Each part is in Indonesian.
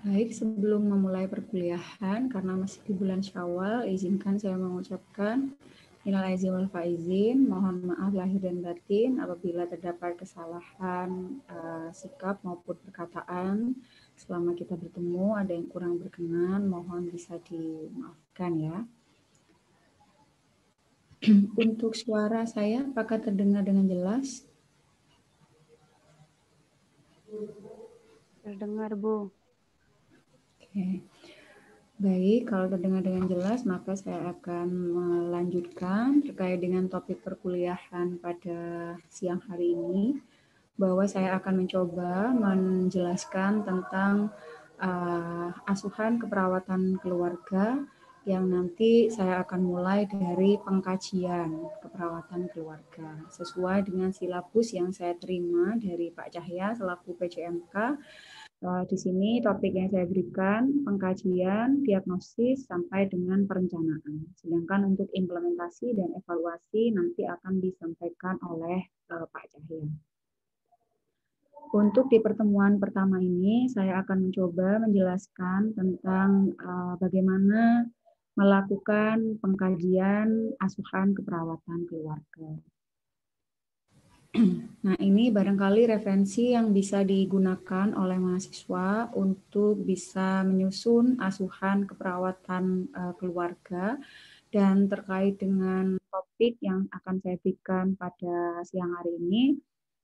Baik, sebelum memulai perkuliahan, karena masih di bulan Syawal, izinkan saya mengucapkan minal aizin wal faizin, mohon maaf lahir dan batin apabila terdapat kesalahan sikap maupun perkataan selama kita bertemu, ada yang kurang berkenan, mohon bisa dimaafkan ya. Untuk suara saya, apakah terdengar dengan jelas? Terdengar, Bu. Oke. Baik, kalau terdengar dengan jelas, maka saya akan melanjutkan terkait dengan topik perkuliahan pada siang hari ini, bahwa saya akan mencoba menjelaskan tentang asuhan keperawatan keluarga yang nanti saya akan mulai dari pengkajian keperawatan keluarga sesuai dengan silabus yang saya terima dari Pak Cahya selaku PJMK. Di sini topik yang saya berikan pengkajian, diagnosis, sampai dengan perencanaan. Sedangkan untuk implementasi dan evaluasi nanti akan disampaikan oleh Pak Cahya. Untuk di pertemuan pertama ini, saya akan mencoba menjelaskan tentang bagaimana melakukan pengkajian asuhan keperawatan keluarga. Nah, ini barangkali referensi yang bisa digunakan oleh mahasiswa untuk bisa menyusun asuhan keperawatan keluarga, dan terkait dengan topik yang akan saya berikan pada siang hari ini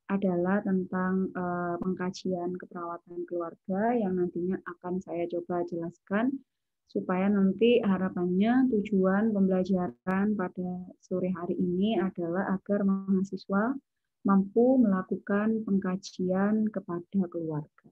adalah tentang pengkajian keperawatan keluarga yang nantinya akan saya coba jelaskan supaya nanti harapannya tujuan pembelajaran pada sore hari ini adalah agar mahasiswa mampu melakukan pengkajian kepada keluarga.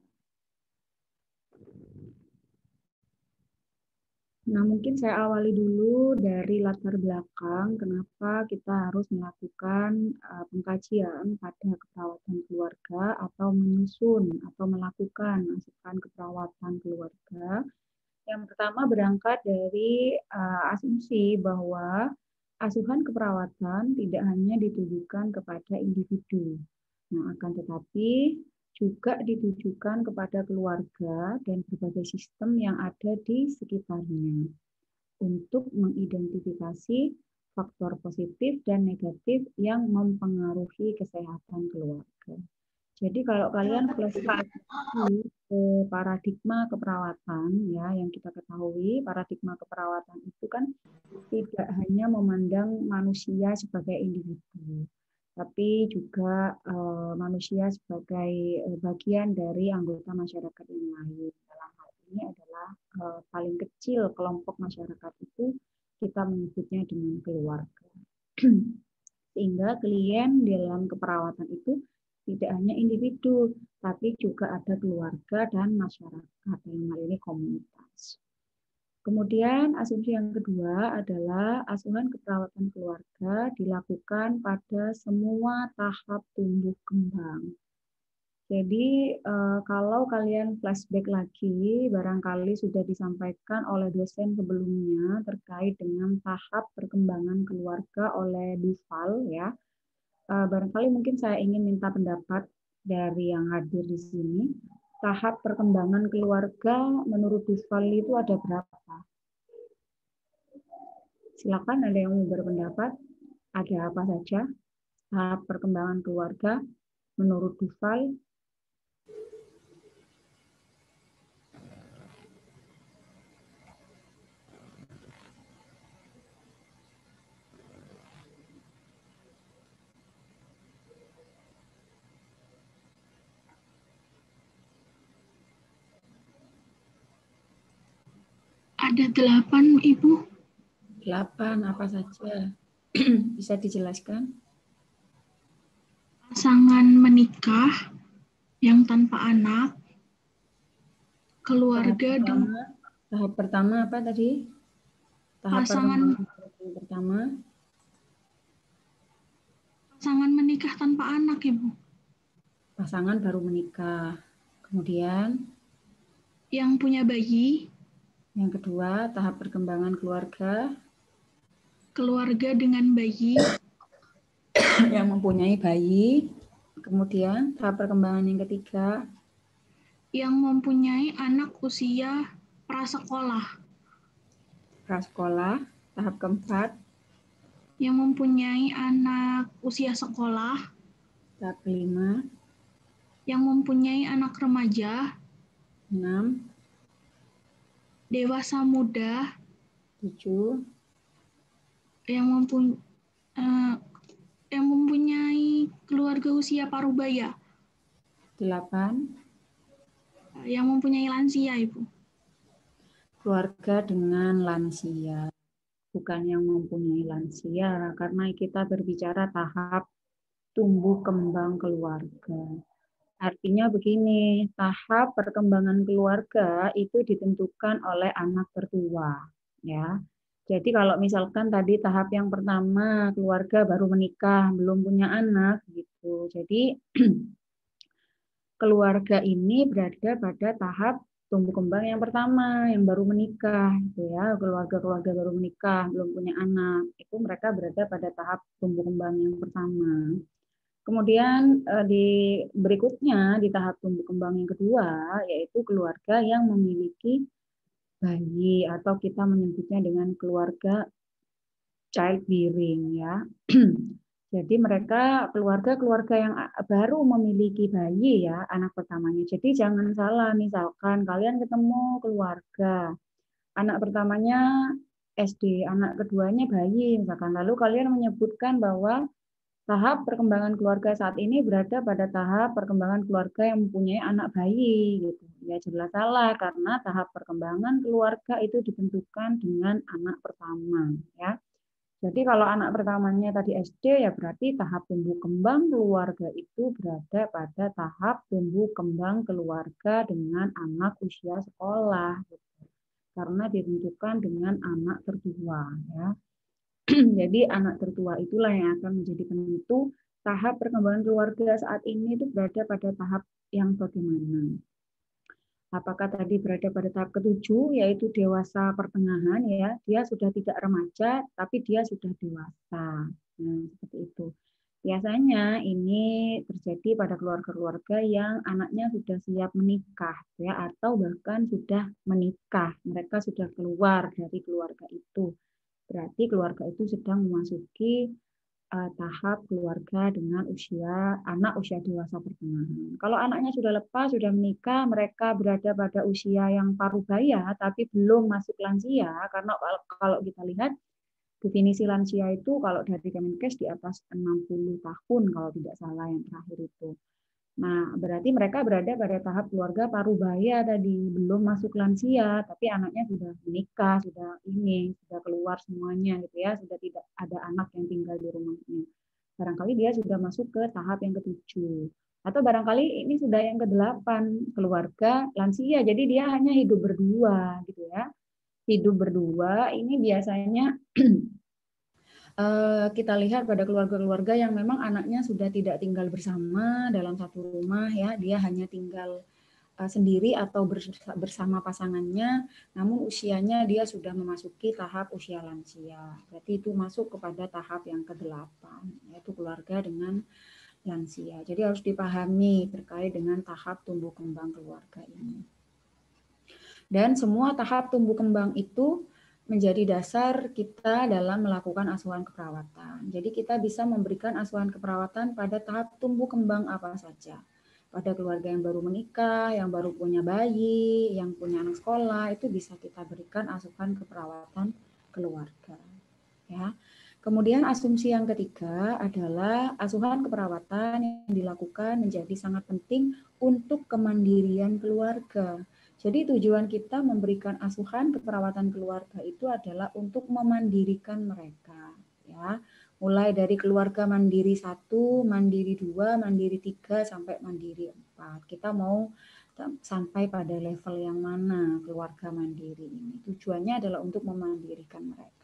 Nah, mungkin saya awali dulu dari latar belakang kenapa kita harus melakukan pengkajian pada keperawatan keluarga atau menyusun atau melakukan asuhan keperawatan keluarga. Yang pertama berangkat dari asumsi bahwa asuhan keperawatan tidak hanya ditujukan kepada individu, nah akan tetapi juga ditujukan kepada keluarga dan berbagai sistem yang ada di sekitarnya untuk mengidentifikasi faktor positif dan negatif yang mempengaruhi kesehatan keluarga. Jadi kalau kalian flashback ke paradigma keperawatan ya, yang kita ketahui paradigma keperawatan itu kan tidak hanya memandang manusia sebagai individu, tapi juga manusia sebagai bagian dari anggota masyarakat yang lain. Dalam hal ini adalah paling kecil kelompok masyarakat itu kita menyebutnya dengan keluarga. Sehingga klien dalam keperawatan itu tidak hanya individu, tapi juga ada keluarga dan masyarakat, yang hal ini komunitas. Kemudian asumsi yang kedua adalah asuhan keperawatan keluarga dilakukan pada semua tahap tumbuh kembang. Jadi kalau kalian flashback lagi, barangkali sudah disampaikan oleh dosen sebelumnya terkait dengan tahap perkembangan keluarga oleh Duval ya. Barangkali mungkin saya ingin minta pendapat dari yang hadir di sini. Tahap perkembangan keluarga menurut Duval itu ada berapa? Silakan, ada yang mau berpendapat? Ada apa saja tahap perkembangan keluarga menurut Duval? Ada 8, Ibu. 8, apa saja? Bisa dijelaskan? Pasangan menikah yang tanpa anak, keluarga tahap pertama apa tadi? Tahap pasangan pertama. Pasangan menikah tanpa anak, Ibu. Pasangan baru menikah. Kemudian yang punya bayi. Yang kedua, tahap perkembangan keluarga. Keluarga dengan bayi. Yang mempunyai bayi. Kemudian tahap perkembangan yang ketiga. yang mempunyai anak usia prasekolah, prasekolah. Tahap keempat, yang mempunyai anak usia sekolah, tahap kelima, yang mempunyai anak remaja, 6, dewasa muda, 7, yang mempunyai yang mempunyai keluarga usia parubaya, 8, yang mempunyai lansia, Ibu. keluarga dengan lansia. Bukan yang mempunyai lansia, karena kita berbicara tahap tumbuh kembang keluarga. Artinya begini, tahap perkembangan keluarga itu ditentukan oleh anak tertua, ya. Jadi kalau misalkan tadi tahap yang pertama keluarga baru menikah, belum punya anak gitu. Jadi keluarga ini berada pada tahap tumbuh kembang yang pertama, yang baru menikah, gitu ya, keluarga-keluarga baru menikah, belum punya anak, itu mereka berada pada tahap tumbuh kembang yang pertama. Kemudian di berikutnya di tahap tumbuh kembang yang kedua, yaitu keluarga yang memiliki bayi atau kita menyebutnya dengan keluarga childbearing ya. Jadi mereka keluarga-keluarga yang baru memiliki bayi ya, anak pertamanya. Jadi jangan salah, misalkan kalian ketemu keluarga, anak pertamanya SD, anak keduanya bayi, misalkan. Lalu kalian menyebutkan bahwa tahap perkembangan keluarga saat ini berada pada tahap perkembangan keluarga yang mempunyai anak bayi, gitu. Ya jelas salah, karena tahap perkembangan keluarga itu ditentukan dengan anak pertama, ya. Jadi kalau anak pertamanya tadi SD, ya berarti tahap tumbuh kembang keluarga itu berada pada tahap tumbuh kembang keluarga dengan anak usia sekolah, gitu. Karena ditentukan dengan anak tertua, ya. Jadi anak tertua itulah yang akan menjadi penentu tahap perkembangan keluarga saat ini itu berada pada tahap yang bagaimana. Apakah tadi berada pada tahap ketujuh, yaitu dewasa pertengahan, ya, dia sudah tidak remaja, tapi dia sudah dewasa. Nah, seperti itu. Biasanya ini terjadi pada keluarga-keluarga yang anaknya sudah siap menikah, ya, atau bahkan sudah menikah. Mereka sudah keluar dari keluarga itu. Berarti keluarga itu sedang memasuki tahap keluarga dengan anak usia dewasa pertengahan. Kalau anaknya sudah lepas, sudah menikah, mereka berada pada usia yang parubaya, tapi belum masuk lansia, karena kalau kita lihat definisi lansia itu kalau dari Kemenkes di atas 60 tahun, kalau tidak salah yang terakhir itu. Nah, berarti mereka berada pada tahap keluarga parubaya tadi, belum masuk lansia, tapi anaknya sudah menikah, sudah keluar semuanya gitu ya, sudah tidak ada anak yang tinggal di rumahnya. Barangkali dia sudah masuk ke tahap yang ketujuh. Atau barangkali ini sudah yang kedelapan, keluarga lansia, jadi dia hanya hidup berdua gitu ya. Hidup berdua ini biasanya kita lihat pada keluarga-keluarga yang memang anaknya sudah tidak tinggal bersama dalam satu rumah ya, dia hanya tinggal sendiri atau bersama pasangannya, namun usianya dia sudah memasuki tahap usia lansia. Berarti itu masuk kepada tahap yang ke-8, yaitu keluarga dengan lansia. Jadi harus dipahami terkait dengan tahap tumbuh kembang keluarga ini. Dan semua tahap tumbuh kembang itu menjadi dasar kita dalam melakukan asuhan keperawatan. Jadi kita bisa memberikan asuhan keperawatan pada tahap tumbuh kembang apa saja. Pada keluarga yang baru menikah, yang baru punya bayi, yang punya anak sekolah, itu bisa kita berikan asuhan keperawatan keluarga. Ya. Kemudian asumsi yang ketiga adalah asuhan keperawatan yang dilakukan menjadi sangat penting untuk kemandirian keluarga. Jadi tujuan kita memberikan asuhan keperawatan keluarga itu adalah untuk memandirikan mereka, ya. Mulai dari keluarga mandiri 1, mandiri 2, mandiri 3 sampai mandiri 4. Kita mau sampai pada level yang mana keluarga mandiri ini. Tujuannya adalah untuk memandirikan mereka.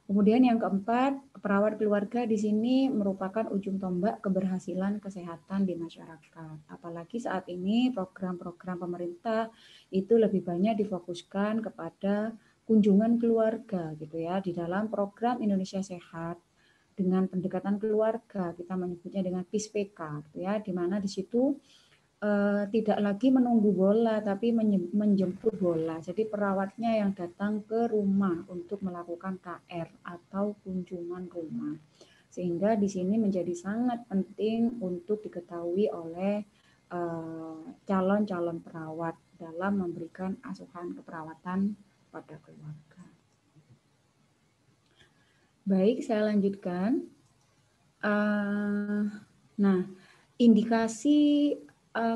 Kemudian yang keempat, perawat keluarga di sini merupakan ujung tombak keberhasilan kesehatan di masyarakat. Apalagi saat ini program-program pemerintah itu lebih banyak difokuskan kepada kunjungan keluarga gitu ya. Di dalam program Indonesia Sehat dengan pendekatan keluarga, kita menyebutnya dengan PISPK gitu ya, di mana di situ tidak lagi menunggu bola, tapi menjemput bola. Jadi perawatnya yang datang ke rumah untuk melakukan KR atau kunjungan rumah. Sehingga di sini menjadi sangat penting untuk diketahui oleh calon-calon perawat dalam memberikan asuhan keperawatan pada keluarga. Baik, saya lanjutkan. Nah, indikasi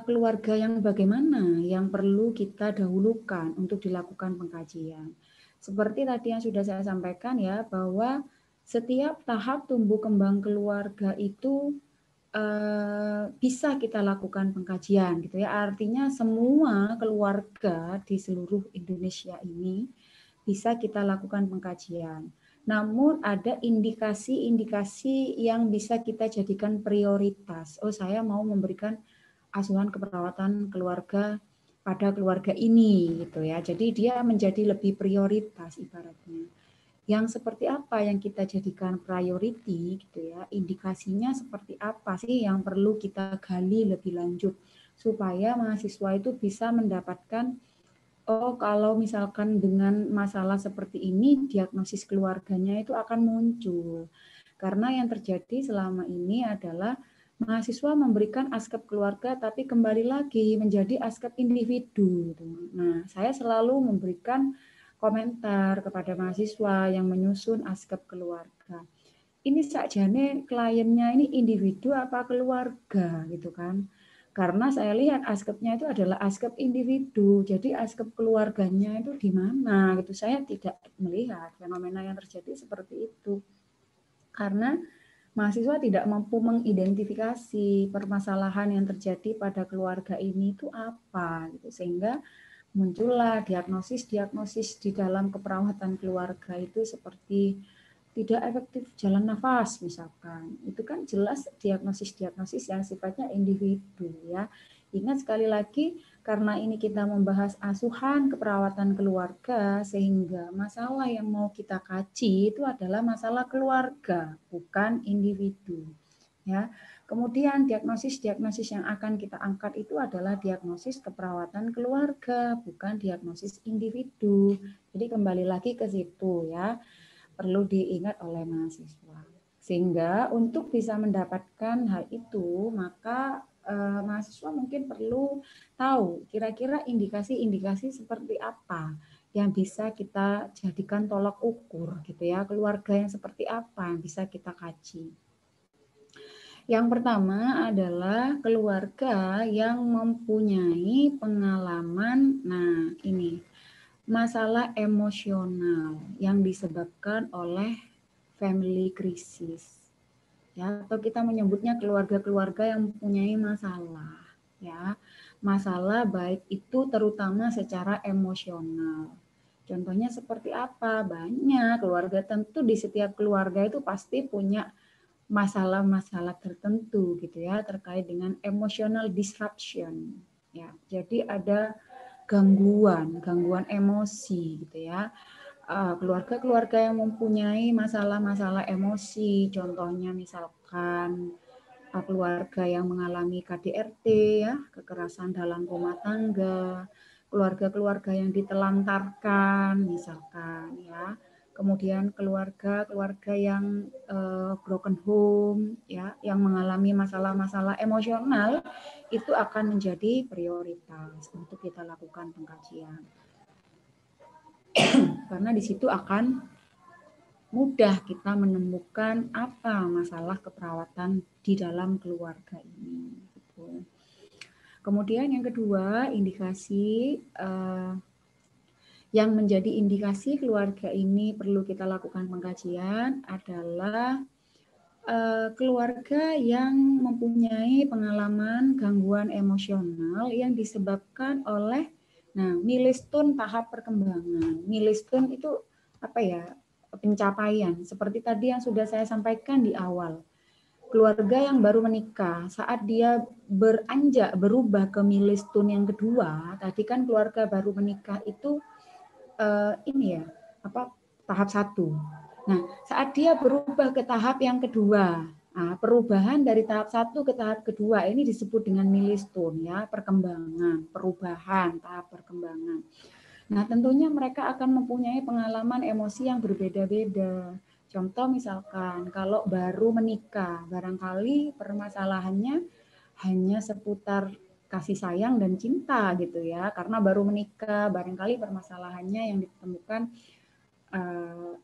keluarga yang bagaimana yang perlu kita dahulukan untuk dilakukan pengkajian. Seperti tadi yang sudah saya sampaikan ya, bahwa setiap tahap tumbuh kembang keluarga itu bisa kita lakukan pengkajian gitu ya. Artinya semua keluarga di seluruh Indonesia ini bisa kita lakukan pengkajian. Namun ada indikasi-indikasi yang bisa kita jadikan prioritas. Oh, saya mau memberikan asuhan keperawatan keluarga pada keluarga ini gitu ya. Jadi dia menjadi lebih prioritas ibaratnya. Yang seperti apa yang kita jadikan priority gitu ya. Indikasinya seperti apa sih yang perlu kita gali lebih lanjut supaya mahasiswa itu bisa mendapatkan oh, kalau misalkan dengan masalah seperti ini, diagnosis keluarganya itu akan muncul. Karena yang terjadi selama ini adalah mahasiswa memberikan askep keluarga, tapi kembali lagi menjadi askep individu. Nah, saya selalu memberikan komentar kepada mahasiswa yang menyusun askep keluarga. Ini sakjane kliennya ini individu apa keluarga gitu kan. Karena saya lihat askepnya itu adalah askep individu, jadi askep keluarganya itu di mana gitu. Saya tidak melihat fenomena yang terjadi seperti itu. Karena mahasiswa tidak mampu mengidentifikasi permasalahan yang terjadi pada keluarga ini itu apa gitu. Sehingga muncullah diagnosis-diagnosis di dalam keperawatan keluarga itu seperti tidak efektif jalan nafas misalkan. Itu kan jelas diagnosis-diagnosis yang sifatnya individu ya. Ingat sekali lagi karena ini kita membahas asuhan keperawatan keluarga sehingga masalah yang mau kita kaji itu adalah masalah keluarga, bukan individu. Ya. Kemudian diagnosis-diagnosis yang akan kita angkat itu adalah diagnosis keperawatan keluarga, bukan diagnosis individu. Jadi kembali lagi ke situ ya. Perlu diingat oleh mahasiswa. Sehingga untuk bisa mendapatkan hal itu, maka mahasiswa mungkin perlu tahu kira-kira indikasi-indikasi seperti apa yang bisa kita jadikan tolak ukur gitu ya, keluarga yang seperti apa yang bisa kita kaji. Yang pertama adalah keluarga yang mempunyai pengalaman, nah ini, masalah emosional yang disebabkan oleh family crisis. Ya, atau kita menyebutnya keluarga-keluarga yang mempunyai masalah, ya. Masalah baik itu terutama secara emosional. Contohnya seperti apa? Banyak keluarga, tentu di setiap keluarga itu pasti punya masalah-masalah tertentu gitu ya terkait dengan emotional disruption. Ya, jadi ada gangguan emosi gitu ya. Keluarga-keluarga yang mempunyai masalah-masalah emosi, contohnya misalkan keluarga yang mengalami KDRT ya, kekerasan dalam rumah tangga, keluarga-keluarga yang ditelantarkan misalkan ya. Kemudian keluarga-keluarga yang broken home ya, yang mengalami masalah-masalah emosional itu akan menjadi prioritas untuk kita lakukan pengkajian. Karena di situ akan mudah kita menemukan apa masalah keperawatan di dalam keluarga ini. Gitu. Kemudian yang kedua, indikasi yang menjadi indikasi keluarga ini perlu kita lakukan pengkajian adalah keluarga yang mempunyai pengalaman gangguan emosional yang disebabkan oleh milestone tahap perkembangan. Milestone itu apa ya? Pencapaian. Seperti tadi yang sudah saya sampaikan di awal. Keluarga yang baru menikah, saat dia beranjak berubah ke milestone yang kedua, tadi kan keluarga baru menikah itu tahap 1. Nah, saat dia berubah ke tahap yang kedua, Nah, perubahan dari tahap 1 ke tahap kedua ini disebut dengan milestone ya, perkembangan, perubahan, tahap perkembangan. Nah, tentunya mereka akan mempunyai pengalaman emosi yang berbeda-beda. Contoh misalkan kalau baru menikah, barangkali permasalahannya hanya seputar kasih sayang dan cinta gitu ya. Karena baru menikah, barangkali permasalahannya yang ditemukan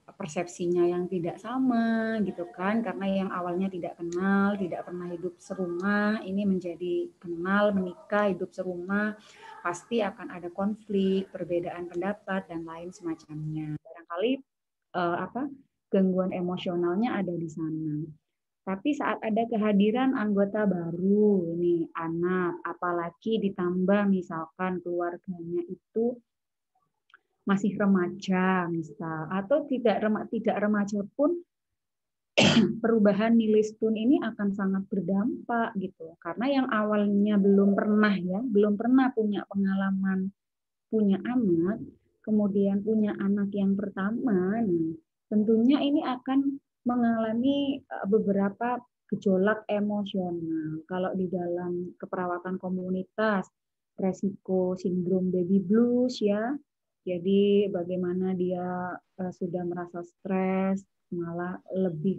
persepsinya yang tidak sama gitu kan, karena yang awalnya tidak kenal, tidak pernah hidup serumah, ini menjadi kenal, menikah, hidup serumah, pasti akan ada konflik, perbedaan pendapat dan lain semacamnya. Barangkali gangguan emosionalnya ada di sana. Tapi saat ada kehadiran anggota baru, ini anak, apalagi ditambah misalkan keluarganya itu masih remaja misal, atau tidak remaja pun perubahan milestone ini akan sangat berdampak gitu, karena yang awalnya belum pernah punya pengalaman punya anak, kemudian punya anak yang pertama, nah, tentunya ini akan mengalami beberapa gejolak emosional. Kalau di dalam keperawatan komunitas, resiko sindrom baby blues ya, jadi bagaimana dia sudah merasa stres, malah lebih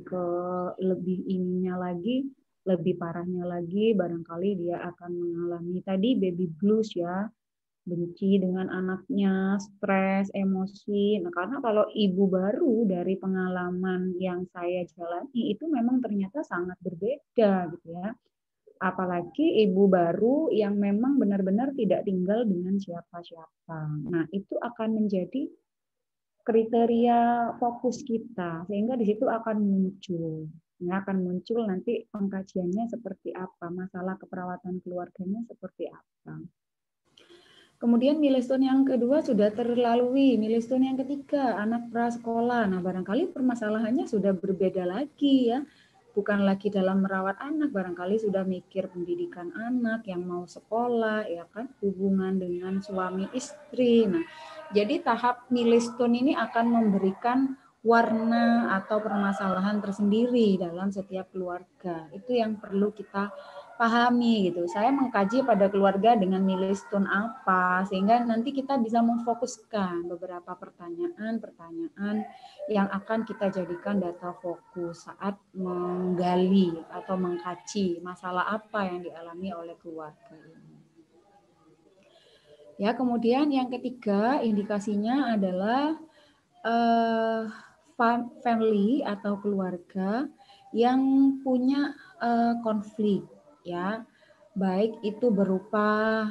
ininya lagi, lebih parahnya lagi, barangkali dia akan mengalami tadi baby blues ya, benci dengan anaknya, stres, emosi. Nah, karena kalau ibu baru dari pengalaman yang saya jalani itu memang ternyata sangat berbeda gitu ya. Apalagi ibu baru yang memang benar-benar tidak tinggal dengan siapa-siapa. Nah, itu akan menjadi kriteria fokus kita, sehingga di situ akan muncul. Ya, akan muncul nanti pengkajiannya seperti apa, masalah keperawatan keluarganya seperti apa. Kemudian milestone yang kedua sudah terlalui, milestone yang ketiga anak prasekolah. Nah, barangkali permasalahannya sudah berbeda lagi ya. Bukan lagi dalam merawat anak, barangkali sudah mikir pendidikan anak yang mau sekolah, ya kan, hubungan dengan suami istri. Nah, jadi tahap milestone ini akan memberikan warna atau permasalahan tersendiri dalam setiap keluarga. Itu yang perlu kita pahami gitu. Saya mengkaji pada keluarga dengan milestone apa, sehingga nanti kita bisa memfokuskan beberapa pertanyaan-pertanyaan yang akan kita jadikan data fokus saat menggali atau mengkaji masalah apa yang dialami oleh keluarga ini. Ya, kemudian yang ketiga indikasinya adalah family atau keluarga yang punya konflik ya, baik itu berupa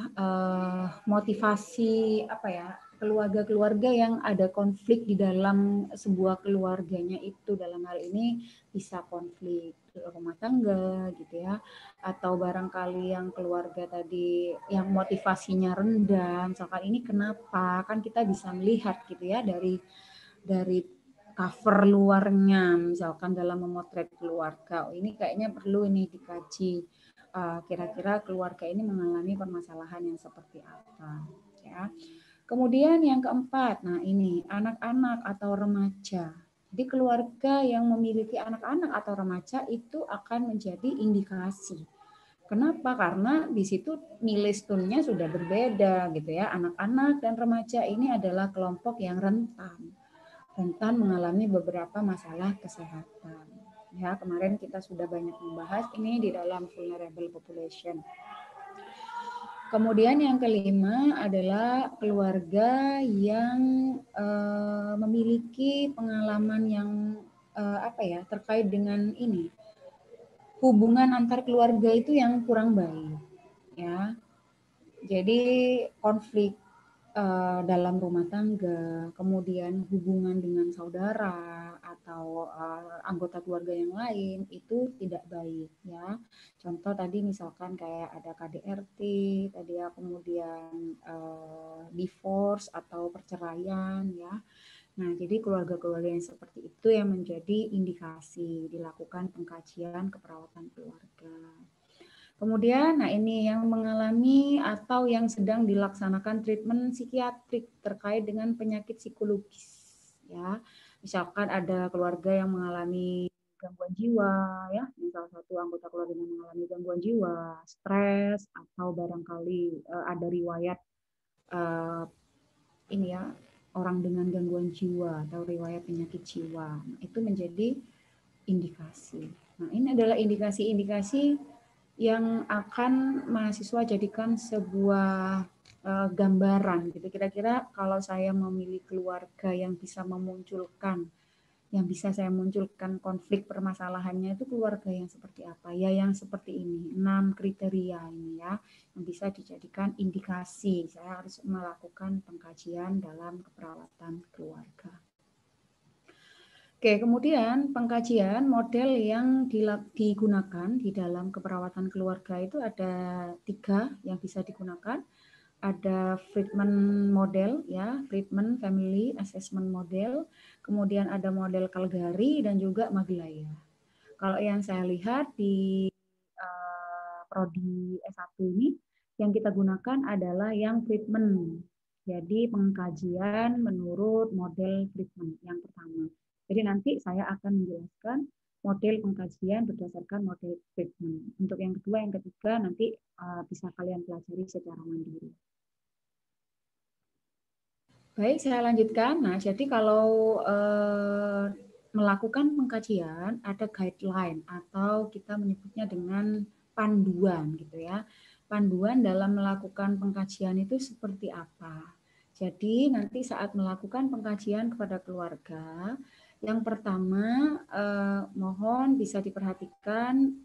motivasi apa ya, keluarga-keluarga yang ada konflik di dalam sebuah keluarganya itu, dalam hal ini bisa konflik rumah tangga gitu ya, atau barangkali yang keluarga tadi yang motivasinya rendah, misalkan ini kenapa, kan kita bisa melihat gitu ya dari cover luarnya, misalkan dalam memotret keluarga, ini kayaknya perlu ini dikaji, kira-kira keluarga ini mengalami permasalahan yang seperti apa ya. Kemudian yang keempat, nah ini anak-anak atau remaja. Jadi keluarga yang memiliki anak-anak atau remaja itu akan menjadi indikasi. Kenapa? Karena di situ milestone-nya sudah berbeda gitu ya. Anak-anak dan remaja ini adalah kelompok yang rentan mengalami beberapa masalah kesehatan. Ya, kemarin kita sudah banyak membahas ini di dalam vulnerable population. Kemudian yang kelima adalah keluarga yang memiliki pengalaman yang terkait dengan ini, hubungan antar keluarga itu yang kurang baik, ya. Jadi konflik dalam rumah tangga, kemudian hubungan dengan saudara atau anggota keluarga yang lain itu tidak baik ya. Contoh tadi misalkan kayak ada KDRT, tadi ya, kemudian divorce atau perceraian ya. Nah, jadi keluarga-keluarga yang seperti itu yang menjadi indikasi dilakukan pengkajian keperawatan keluarga. Kemudian, nah ini yang mengalami atau yang sedang dilaksanakan treatment psikiatrik terkait dengan penyakit psikologis, ya. Misalkan ada keluarga yang mengalami gangguan jiwa, ya, salah satu anggota keluarganya mengalami gangguan jiwa, stres, atau barangkali ada riwayat ini ya, orang dengan gangguan jiwa atau riwayat penyakit jiwa. Nah, itu menjadi indikasi. Nah, ini adalah indikasi-indikasi yang akan mahasiswa jadikan sebuah gambaran gitu. Kira-kira kalau saya memilih keluarga yang bisa saya munculkan konflik permasalahannya itu keluarga yang seperti apa? Ya yang seperti ini, 6 kriteria ini ya, yang bisa dijadikan indikasi saya harus melakukan pengkajian dalam keperawatan keluarga. Oke, kemudian pengkajian model yang digunakan di dalam keperawatan keluarga itu ada 3 yang bisa digunakan. Ada Friedman model ya, Friedman Family Assessment Model, kemudian ada model Calgary dan juga Maglaya. Kalau yang saya lihat di prodi S1 ini yang kita gunakan adalah yang Friedman. Jadi pengkajian menurut model Friedman yang pertama. Jadi nanti saya akan menjelaskan model pengkajian berdasarkan model Friedman. Untuk yang kedua, yang ketiga nanti bisa kalian pelajari secara mandiri. Baik, saya lanjutkan. Nah, jadi kalau melakukan pengkajian ada guideline atau kita menyebutnya dengan panduan gitu ya. Panduan dalam melakukan pengkajian itu seperti apa? Jadi nanti saat melakukan pengkajian kepada keluarga, yang pertama mohon bisa diperhatikan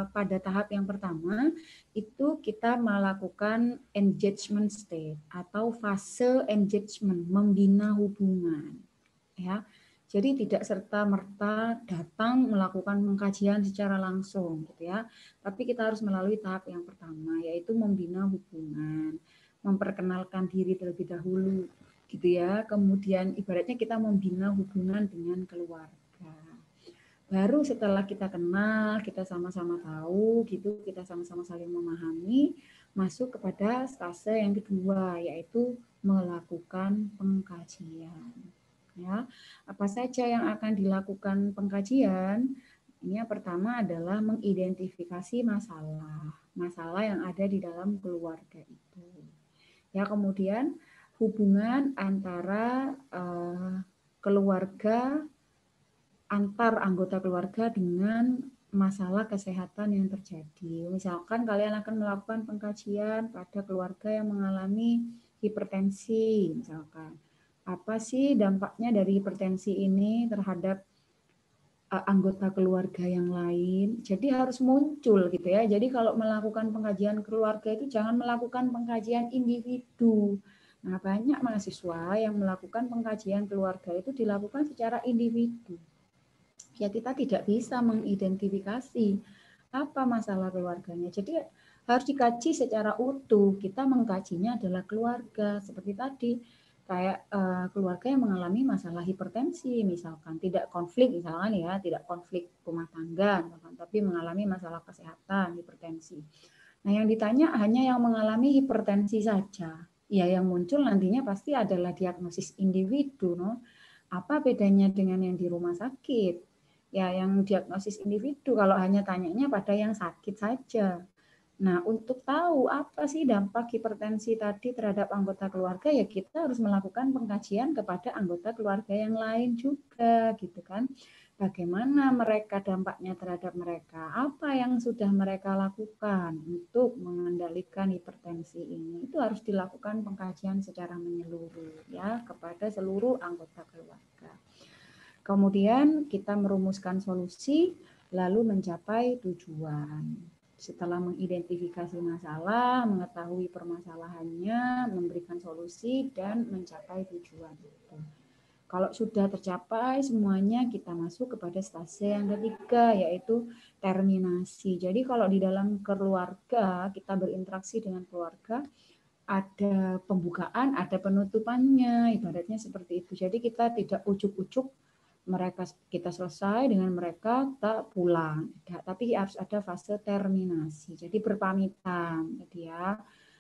pada tahap yang pertama itu kita melakukan engagement state atau fase engagement, membina hubungan. Ya, jadi tidak serta-merta datang melakukan pengkajian secara langsung, gitu ya. Tapi kita harus melalui tahap yang pertama, yaitu membina hubungan, memperkenalkan diri terlebih dahulu, gitu ya. Kemudian ibaratnya kita membina hubungan dengan keluarga. Baru setelah kita kenal, kita sama-sama tahu, gitu, kita sama-sama saling memahami, masuk kepada fase yang kedua, yaitu melakukan pengkajian. Ya, apa saja yang akan dilakukan pengkajian? Ini yang pertama adalah mengidentifikasi masalah yang ada di dalam keluarga itu. Ya, kemudian hubungan antara keluarga antar anggota keluarga dengan masalah kesehatan yang terjadi. Misalkan kalian akan melakukan pengkajian pada keluarga yang mengalami hipertensi, misalkan. Apa sih dampaknya dari hipertensi ini terhadap anggota keluarga yang lain? Jadi harus muncul gitu ya. Jadi kalau melakukan pengkajian keluarga itu jangan melakukan pengkajian individu. Nah, banyak mahasiswa yang melakukan pengkajian keluarga itu dilakukan secara individu. Ya kita tidak bisa mengidentifikasi apa masalah keluarganya. Jadi harus dikaji secara utuh. Kita mengkajinya adalah keluarga. Seperti tadi, kayak keluarga yang mengalami masalah hipertensi, misalkan tidak konflik, misalkan ya, tidak konflik rumah tangga, misalkan, tapi mengalami masalah kesehatan, hipertensi. Nah, yang ditanya hanya yang mengalami hipertensi saja. Ya, yang muncul nantinya pasti adalah diagnosis individu, no? Apa bedanya dengan yang di rumah sakit? Ya, yang diagnosis individu kalau hanya tanyanya pada yang sakit saja. Nah, untuk tahu apa sih dampak hipertensi tadi terhadap anggota keluarga, ya kita harus melakukan pengkajian kepada anggota keluarga yang lain juga, gitu kan. Bagaimana mereka dampaknya terhadap mereka, apa yang sudah mereka lakukan untuk mengendalikan hipertensi ini. Itu harus dilakukan pengkajian secara menyeluruh ya kepada seluruh anggota keluarga. Kemudian kita merumuskan solusi, lalu mencapai tujuan. Setelah mengidentifikasi masalah, mengetahui permasalahannya, memberikan solusi, dan mencapai tujuan itu. Kalau sudah tercapai semuanya, kita masuk kepada stase yang ketiga, yaitu terminasi. Jadi kalau di dalam keluarga, kita berinteraksi dengan keluarga, ada pembukaan, ada penutupannya, ibaratnya seperti itu. Jadi kita tidak ujuk-ujuk mereka kita selesai dengan mereka tak pulang, tapi harus ada fase terminasi. Jadi berpamitan, jadi ya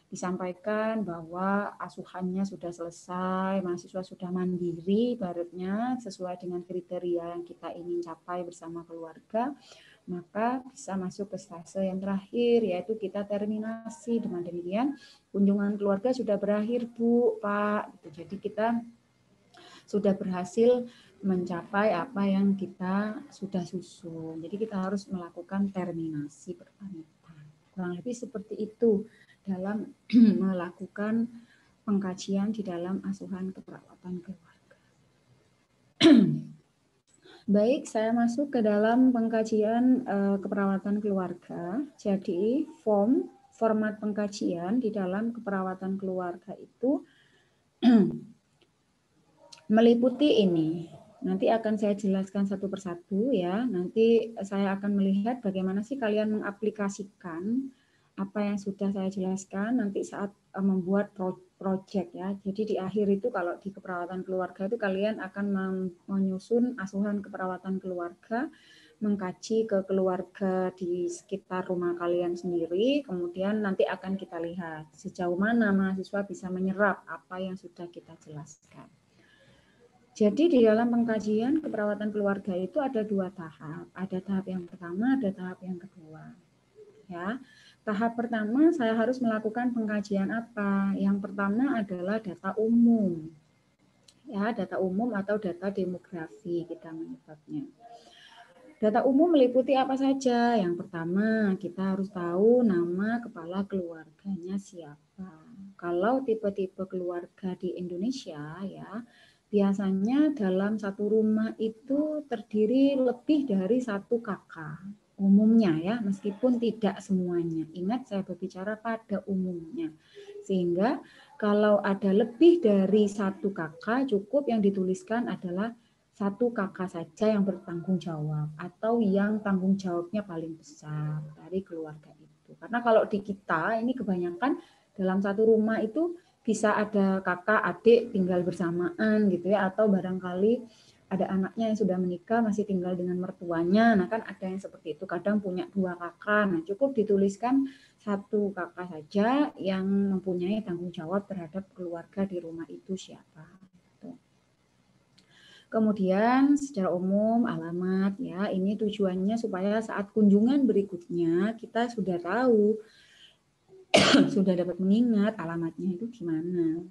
disampaikan bahwa asuhannya sudah selesai, mahasiswa sudah mandiri, ibaratnya sesuai dengan kriteria yang kita ingin capai bersama keluarga, maka bisa masuk ke fase yang terakhir, yaitu kita terminasi. Dengan demikian, kunjungan keluarga sudah berakhir, Bu, Pak. Jadi kita sudah berhasil mencapai apa yang kita sudah susun. Jadi kita harus melakukan terminasi perpamitan. Kurang lebih seperti itu dalam melakukan pengkajian di dalam asuhan keperawatan keluarga. Baik, saya masuk ke dalam pengkajian keperawatan keluarga. Jadi format pengkajian di dalam keperawatan keluarga itu meliputi ini. Nanti akan saya jelaskan satu persatu ya. Nanti saya akan melihat bagaimana sih kalian mengaplikasikan apa yang sudah saya jelaskan nanti saat membuat project ya. Jadi di akhir itu kalau di keperawatan keluarga itu kalian akan menyusun asuhan keperawatan keluarga, mengkaji ke keluarga di sekitar rumah kalian sendiri, kemudian nanti akan kita lihat sejauh mana mahasiswa bisa menyerap apa yang sudah kita jelaskan. Jadi di dalam pengkajian keperawatan keluarga itu ada dua tahap. Ada tahap yang pertama, ada tahap yang kedua. Ya, tahap pertama saya harus melakukan pengkajian apa? Yang pertama adalah data umum. Ya, data umum atau data demografi kita menyebutnya. Data umum meliputi apa saja? Yang pertama, kita harus tahu nama kepala keluarganya siapa. Kalau tipe-tipe keluarga di Indonesia ya, biasanya dalam satu rumah itu terdiri lebih dari satu kakak. Umumnya ya, meskipun tidak semuanya. Ingat saya berbicara pada umumnya. Sehingga kalau ada lebih dari satu kakak, cukup yang dituliskan adalah satu kakak saja yang bertanggung jawab atau yang tanggung jawabnya paling besar dari keluarga itu. Karena kalau di kita ini kebanyakan dalam satu rumah itu bisa ada kakak, adik tinggal bersamaan gitu ya, atau barangkali ada anaknya yang sudah menikah masih tinggal dengan mertuanya. Nah kan ada yang seperti itu, kadang punya dua kakak. Nah cukup dituliskan satu kakak saja yang mempunyai tanggung jawab terhadap keluarga di rumah itu siapa. Kemudian secara umum alamat ya, ini tujuannya supaya saat kunjungan berikutnya kita sudah tahu, sudah dapat mengingat alamatnya itu gimana.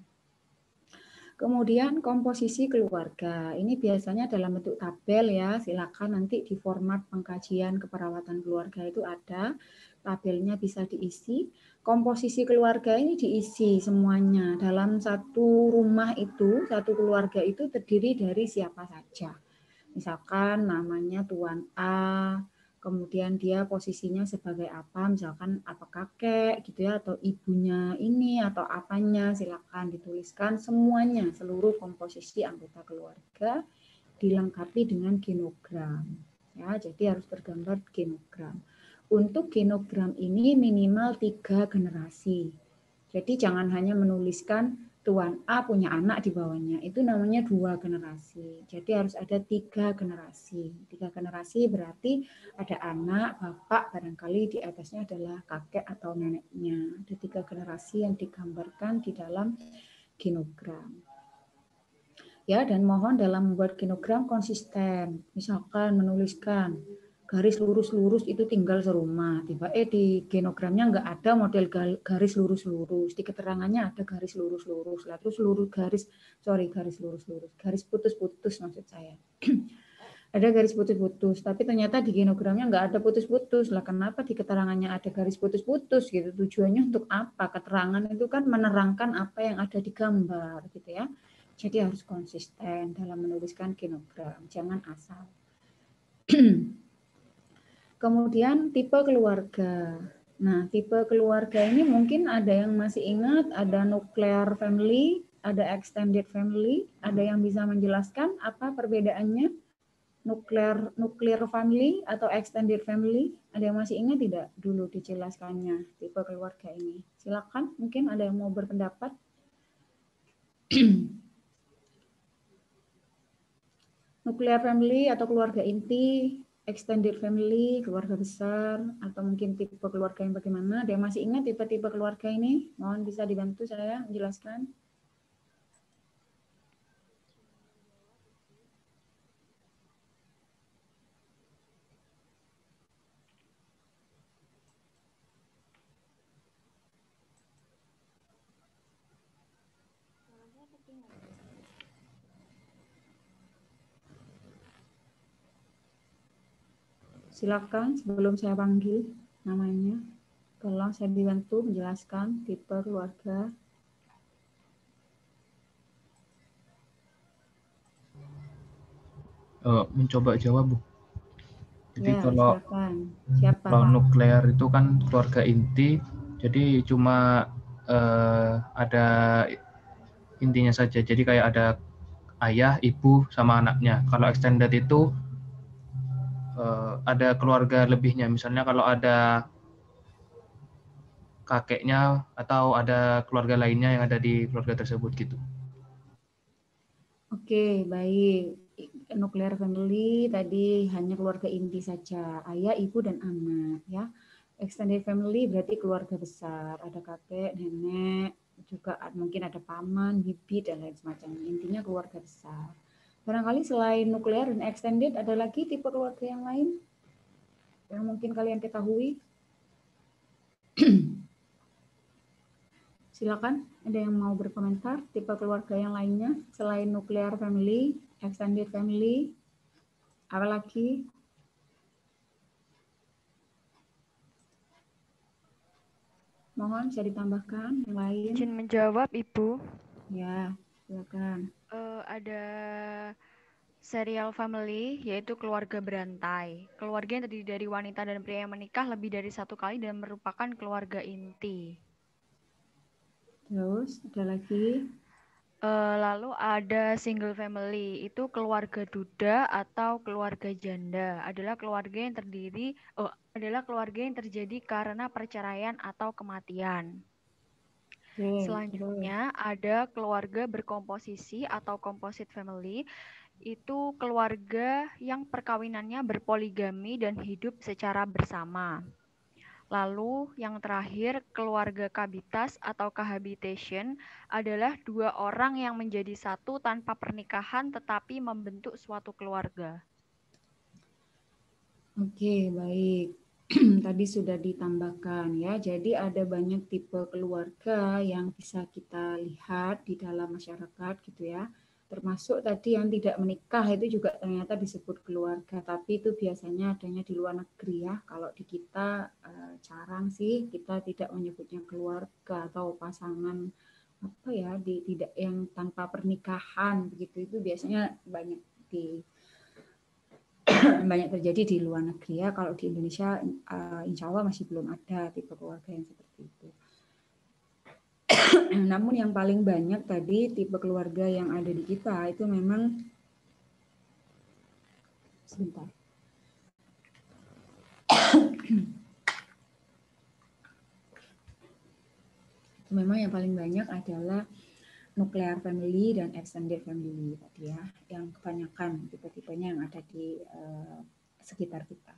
Kemudian komposisi keluarga, ini biasanya dalam bentuk tabel ya, silakan nanti di format pengkajian keperawatan keluarga itu ada, tabelnya bisa diisi. Komposisi keluarga ini diisi semuanya. Dalam satu rumah itu, satu keluarga itu terdiri dari siapa saja. Misalkan namanya Tuan A, kemudian dia posisinya sebagai apa, misalkan apa kakek gitu ya, atau ibunya ini atau apanya, silakan dituliskan semuanya, seluruh komposisi anggota keluarga dilengkapi dengan genogram. Ya, jadi harus tergambar genogram. Untuk genogram ini minimal 3 generasi. Jadi jangan hanya menuliskan Tuan A punya anak di bawahnya, itu namanya 2 generasi. Jadi harus ada 3 generasi. 3 generasi berarti ada anak, bapak, barangkali di atasnya adalah kakek atau neneknya. Ada 3 generasi yang digambarkan di dalam genogram. Ya, dan mohon dalam membuat genogram konsisten. Misalkan menuliskan garis lurus-lurus itu tinggal serumah. Tiba di genogramnya nggak ada model garis lurus-lurus. Di keterangannya ada garis lurus-lurus. Lah terus garis lurus-lurus. Garis putus-putus maksud saya. Ada garis putus-putus, tapi ternyata di genogramnya nggak ada putus-putus. Lah kenapa di keterangannya ada garis putus-putus gitu? Tujuannya untuk apa? Keterangan itu kan menerangkan apa yang ada di gambar gitu ya. Jadi harus konsisten dalam menuliskan genogram, jangan asal. Kemudian tipe keluarga. Nah, tipe keluarga ini mungkin ada yang masih ingat, ada nuclear family, ada extended family. Ada yang bisa menjelaskan apa perbedaannya? Nuclear family atau extended family? Ada yang masih ingat tidak dulu dijelaskannya tipe keluarga ini? Silakan, mungkin ada yang mau berpendapat. Nuclear family atau keluarga inti. extended family, keluarga besar, atau mungkin tipe keluarga yang bagaimana? Ada yang masih ingat tipe-tipe keluarga ini? Mohon bisa dibantu saya menjelaskan. Silakan sebelum saya panggil namanya, tolong saya dibantu menjelaskan tipe keluarga. Mencoba jawab, Bu. Jadi Ya, silakan. Siapa? kalau nuklear itu kan keluarga inti, jadi cuma ada intinya saja. Jadi kayak ada ayah, ibu, sama anaknya. Kalau extended itu ada keluarga lebihnya. Misalnya kalau ada kakeknya atau ada keluarga lainnya yang ada di keluarga tersebut gitu. Oke, baik. Nuclear family tadi hanya keluarga inti saja, ayah, ibu, dan anak. Ya, extended family berarti keluarga besar, ada kakek, nenek, juga mungkin ada paman, bibi, dan lain semacamnya. Intinya keluarga besar. Barangkali selain nuklear dan extended, ada lagi tipe keluarga yang lain yang mungkin kalian ketahui? Silakan, ada yang mau berkomentar tipe keluarga yang lainnya selain nuclear family, extended family, apa lagi? Mohon bisa ditambahkan yang lain. Izin menjawab, Ibu. Ya, silakan. Ada serial family, yaitu keluarga berantai. Keluarga yang terdiri dari wanita dan pria yang menikah lebih dari satu kali dan merupakan keluarga inti. Terus, ada lagi? Lalu ada single family, itu keluarga duda atau keluarga janda. Adalah keluarga yang terjadi karena perceraian atau kematian. Selanjutnya ada keluarga berkomposisi atau composite family. Itu keluarga yang perkawinannya berpoligami dan hidup secara bersama. Lalu yang terakhir, keluarga kabitas atau cohabitation adalah dua orang yang menjadi satu tanpa pernikahan tetapi membentuk suatu keluarga. Oke, baik. Tadi sudah ditambahkan ya. Jadi ada banyak tipe keluarga yang bisa kita lihat di dalam masyarakat gitu ya. Termasuk tadi yang tidak menikah itu juga ternyata disebut keluarga, tapi itu biasanya adanya di luar negeri ya. Kalau di kita jarang sih, kita tidak menyebutnya keluarga atau pasangan apa ya, tidak yang tanpa pernikahan begitu, itu biasanya banyak banyak terjadi di luar negeri ya. Kalau di Indonesia insya Allah masih belum ada tipe keluarga yang seperti itu. Namun yang paling banyak tadi tipe keluarga yang ada di kita itu memang sebentar. Memang yang paling banyak adalah nuclear family dan extended family tadi ya, yang kebanyakan tipe-tipenya yang ada di sekitar kita.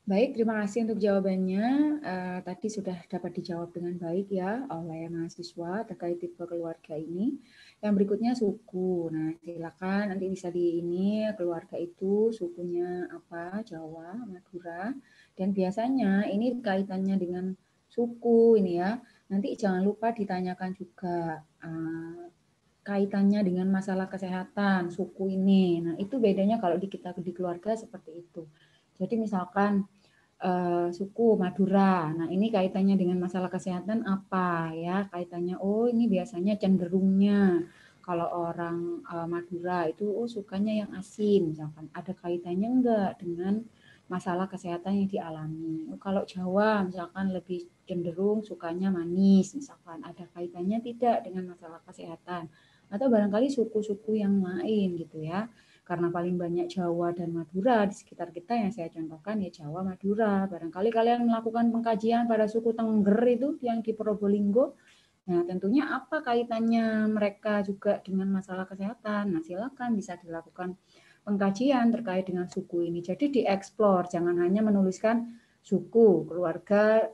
Baik, terima kasih untuk jawabannya. Tadi sudah dapat dijawab dengan baik ya oleh mahasiswa terkait tipe keluarga ini. Yang berikutnya suku. Nah, silakan nanti bisa di ini keluarga itu sukunya apa? Jawa, Madura. Dan biasanya ini kaitannya dengan suku ini ya. Nanti jangan lupa ditanyakan juga kaitannya dengan masalah kesehatan suku ini. Nah, itu bedanya kalau di kita di keluarga seperti itu. Jadi misalkan suku Madura. Nah, ini kaitannya dengan masalah kesehatan apa ya? Kaitannya, oh ini biasanya cenderungnya kalau orang Madura itu sukanya yang asin, misalkan. Ada kaitannya enggak dengan masalah kesehatan yang dialami? Kalau Jawa misalkan lebih cenderung sukanya manis, misalkan. Ada kaitannya tidak dengan masalah kesehatan? Atau barangkali suku-suku yang lain gitu ya. Karena paling banyak Jawa dan Madura di sekitar kita yang saya contohkan ya Jawa, Madura. Barangkali kalian melakukan pengkajian pada suku Tengger itu yang di Probolinggo. Nah, tentunya apa kaitannya mereka juga dengan masalah kesehatan? Nah, silakan bisa dilakukan pengkajian terkait dengan suku ini. Jadi dieksplor, jangan hanya menuliskan suku, keluarga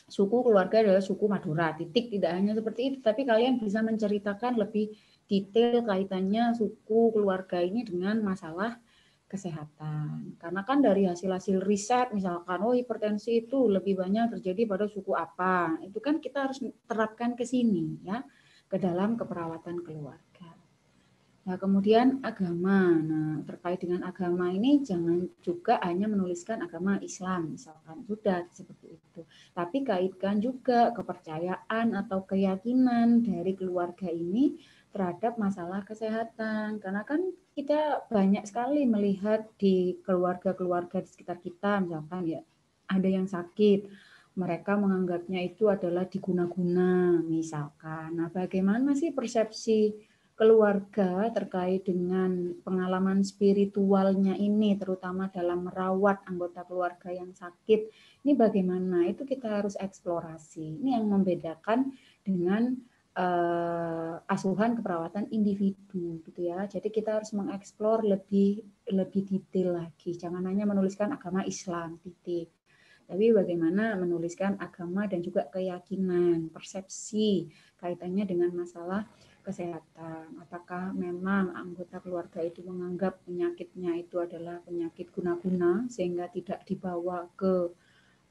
suku keluarga adalah suku Madura, titik, tidak hanya seperti itu, tapi kalian bisa menceritakan lebih detail kaitannya suku keluarga ini dengan masalah kesehatan. Karena kan dari hasil-hasil riset, misalkan, oh hipertensi itu lebih banyak terjadi pada suku apa, itu kan kita harus terapkan ke sini, ya, ke dalam keperawatan keluarga. Nah, kemudian agama. Nah, terkait dengan agama ini jangan juga hanya menuliskan agama Islam, misalkan, sudah seperti itu. Tapi kaitkan juga kepercayaan atau keyakinan dari keluarga ini terhadap masalah kesehatan. Karena kan kita banyak sekali melihat di keluarga-keluarga di sekitar kita, misalkan ya, ada yang sakit, mereka menganggapnya itu adalah diguna-guna, misalkan. Nah, bagaimana sih persepsi keluarga terkait dengan pengalaman spiritualnya ini, terutama dalam merawat anggota keluarga yang sakit, ini bagaimana? Itu kita harus eksplorasi. Ini yang membedakan dengan asuhan keperawatan individu, gitu ya. Jadi kita harus mengeksplor lebih detail lagi. Jangan hanya menuliskan agama Islam, titik. Tapi bagaimana menuliskan agama dan juga keyakinan, persepsi kaitannya dengan masalah kesehatan. Apakah memang anggota keluarga itu menganggap penyakitnya itu adalah penyakit guna-guna sehingga tidak dibawa ke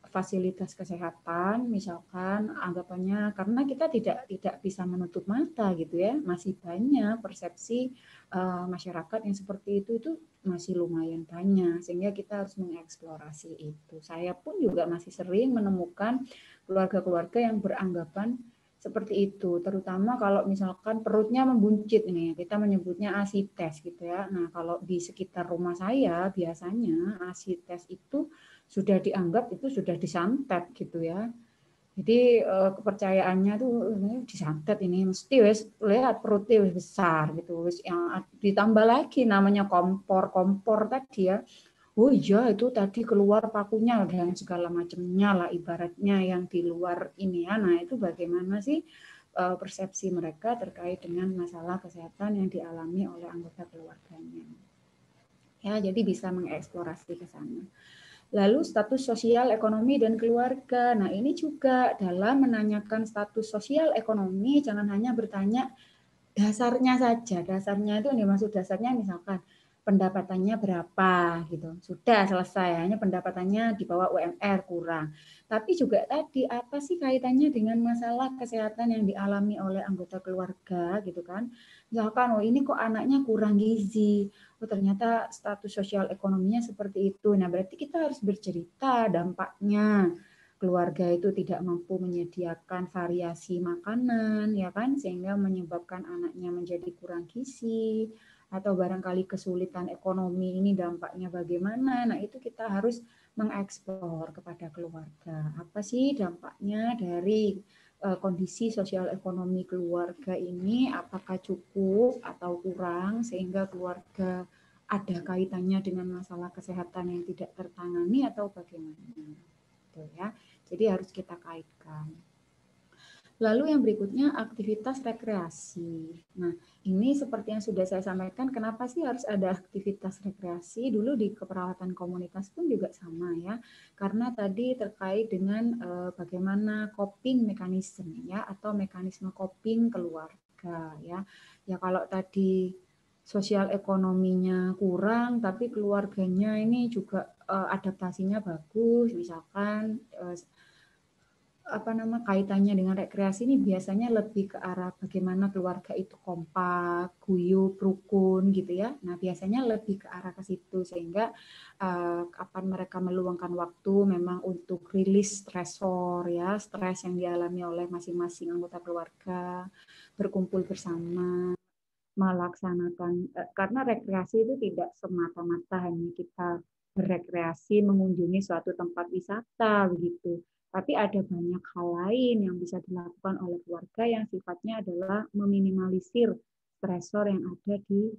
fasilitas kesehatan, misalkan anggapannya, karena kita tidak bisa menutup mata gitu ya, masih banyak persepsi masyarakat yang seperti itu masih lumayan banyak, sehingga kita harus mengeksplorasi itu. Saya pun juga masih sering menemukan keluarga-keluarga yang beranggapan seperti itu, terutama kalau misalkan perutnya membuncit ini, kita menyebutnya asites gitu ya. Nah, kalau di sekitar rumah saya biasanya asites itu sudah dianggap itu sudah disantet gitu ya. Jadi kepercayaannya tuh disantet ini mesti wes lihat perutnya wes besar gitu, wes yang ditambah lagi namanya kompor tadi ya. Oh iya itu tadi keluar pakunya dan segala macamnya lah ibaratnya yang di luar ini ya. Nah itu bagaimana sih persepsi mereka terkait dengan masalah kesehatan yang dialami oleh anggota keluarganya. Ya jadi bisa mengeksplorasi ke sana. Lalu status sosial, ekonomi, dan keluarga. Nah ini juga dalam menanyakan status sosial ekonomi jangan hanya bertanya dasarnya saja. Dasarnya itu yang dimaksud dasarnya misalkan pendapatannya berapa gitu. Sudah selesai, hanya pendapatannya di bawah UMR kurang. Tapi juga tadi apa sih kaitannya dengan masalah kesehatan yang dialami oleh anggota keluarga gitu kan. Misalkan oh ini kok anaknya kurang gizi. Oh ternyata status sosial ekonominya seperti itu. Nah, berarti kita harus bercerita dampaknya. Keluarga itu tidak mampu menyediakan variasi makanan ya kan sehingga menyebabkan anaknya menjadi kurang gizi atau barangkali kesulitan ekonomi ini dampaknya bagaimana. Nah, itu kita harus mengeksplor kepada keluarga. Apa sih dampaknya dari kondisi sosial ekonomi keluarga ini, apakah cukup atau kurang sehingga keluarga ada kaitannya dengan masalah kesehatan yang tidak tertangani atau bagaimana. Gitu ya. Jadi harus kita kaitkan. Lalu yang berikutnya aktivitas rekreasi. Nah, ini seperti yang sudah saya sampaikan, kenapa sih harus ada aktivitas rekreasi? Dulu di keperawatan komunitas pun juga sama ya, karena tadi terkait dengan bagaimana coping mekanisme ya, atau mekanisme coping keluarga ya. Ya kalau tadi sosial ekonominya kurang, tapi keluarganya ini juga adaptasinya bagus, misalkan kaitannya dengan rekreasi ini biasanya lebih ke arah bagaimana keluarga itu kompak, guyup, rukun gitu ya. Nah, biasanya lebih ke arah ke situ sehingga kapan mereka meluangkan waktu memang untuk rilis stresor ya, stres yang dialami oleh masing-masing anggota keluarga, berkumpul bersama, melaksanakan karena rekreasi itu tidak semata-mata hanya kita berrekreasi mengunjungi suatu tempat wisata begitu. Tapi ada banyak hal lain yang bisa dilakukan oleh keluarga yang sifatnya adalah meminimalisir stresor yang ada di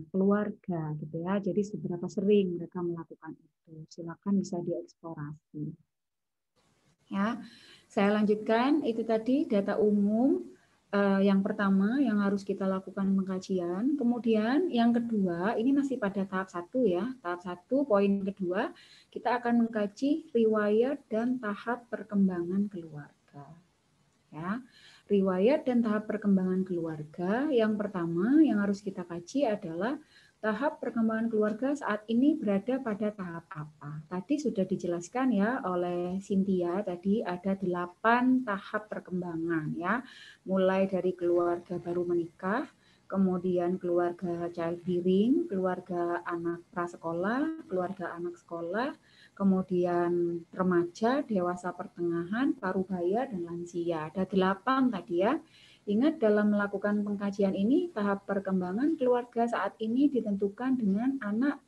keluarga gitu ya. Jadi seberapa sering mereka melakukan itu. Silakan bisa dieksplorasi. Ya. Saya lanjutkan itu tadi data umum yang pertama yang harus kita lakukan pengkajian. Kemudian yang kedua, ini masih pada tahap 1 ya. Tahap 1, poin kedua, kita akan mengkaji riwayat dan tahap perkembangan keluarga. Ya. Riwayat dan tahap perkembangan keluarga, yang pertama yang harus kita kaji adalah tahap perkembangan keluarga saat ini berada pada tahap apa? Tadi sudah dijelaskan ya oleh Cynthia, tadi ada 8 tahap perkembangan ya. Mulai dari keluarga baru menikah, kemudian keluarga childbearing, keluarga anak prasekolah, keluarga anak sekolah, kemudian remaja, dewasa pertengahan, parubaya, dan lansia. Ada 8 tadi ya. Ingat dalam melakukan pengkajian ini, tahap perkembangan keluarga saat ini ditentukan dengan anak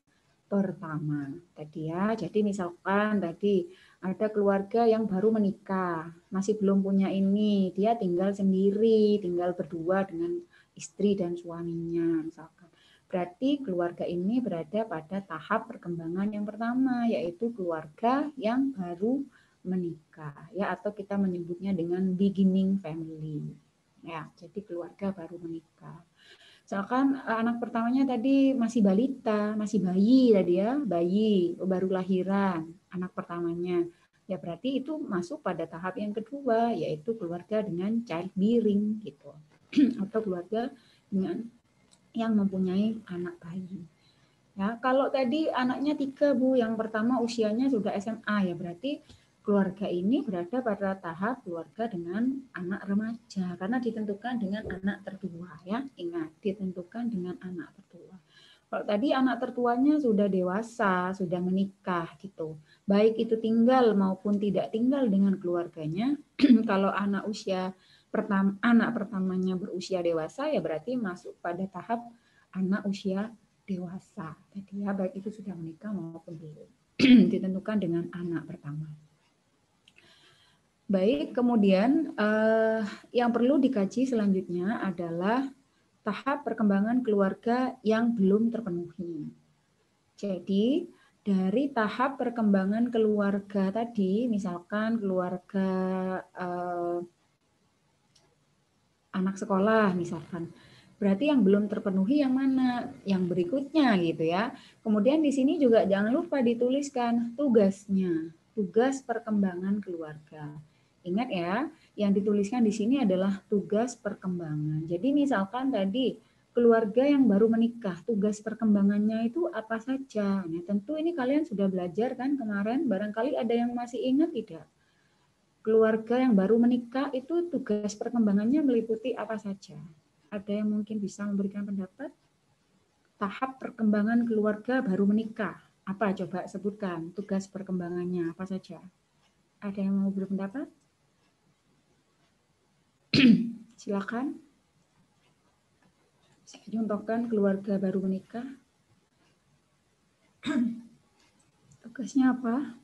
pertama. Tadi ya, jadi misalkan tadi ada keluarga yang baru menikah, masih belum punya ini, dia tinggal sendiri, tinggal berdua dengan istri dan suaminya misalkan. Berarti keluarga ini berada pada tahap perkembangan yang pertama, yaitu keluarga yang baru menikah, ya, atau kita menyebutnya dengan beginning family. Ya, jadi keluarga baru menikah. Misalkan anak pertamanya tadi masih balita, masih bayi tadi ya, bayi baru lahiran, anak pertamanya. Ya berarti itu masuk pada tahap yang kedua, yaitu keluarga dengan childbearing gitu. Atau keluarga dengan yang mempunyai anak bayi. Ya, kalau tadi anaknya 3 Bu, yang pertama usianya sudah SMA, ya berarti keluarga ini berada pada tahap keluarga dengan anak remaja karena ditentukan dengan anak tertua ya. Ingat, ditentukan dengan anak tertua. Kalau tadi anak tertuanya sudah dewasa, sudah menikah gitu. Baik itu tinggal maupun tidak tinggal dengan keluarganya. Kalau anak pertamanya berusia dewasa ya berarti masuk pada tahap anak usia dewasa. Jadi ya baik itu sudah menikah maupun belum. Ditentukan dengan anak pertama. Baik, kemudian yang perlu dikaji selanjutnya adalah tahap perkembangan keluarga yang belum terpenuhi. Jadi, dari tahap perkembangan keluarga tadi, misalkan keluarga anak sekolah, misalkan, berarti yang belum terpenuhi yang mana? Yang berikutnya gitu ya. Kemudian di sini juga jangan lupa dituliskan tugasnya, tugas perkembangan keluarga. Ingat ya, yang dituliskan di sini adalah tugas perkembangan. Jadi misalkan tadi keluarga yang baru menikah, tugas perkembangannya itu apa saja? Nah, tentu ini kalian sudah belajar kan kemarin, barangkali ada yang masih ingat tidak? Keluarga yang baru menikah itu tugas perkembangannya meliputi apa saja? Ada yang mungkin bisa memberikan pendapat? Tahap perkembangan keluarga baru menikah. Apa coba sebutkan tugas perkembangannya apa saja? Ada yang mau berpendapat? Silakan. Saya contohkan keluarga baru menikah. Tugasnya apa?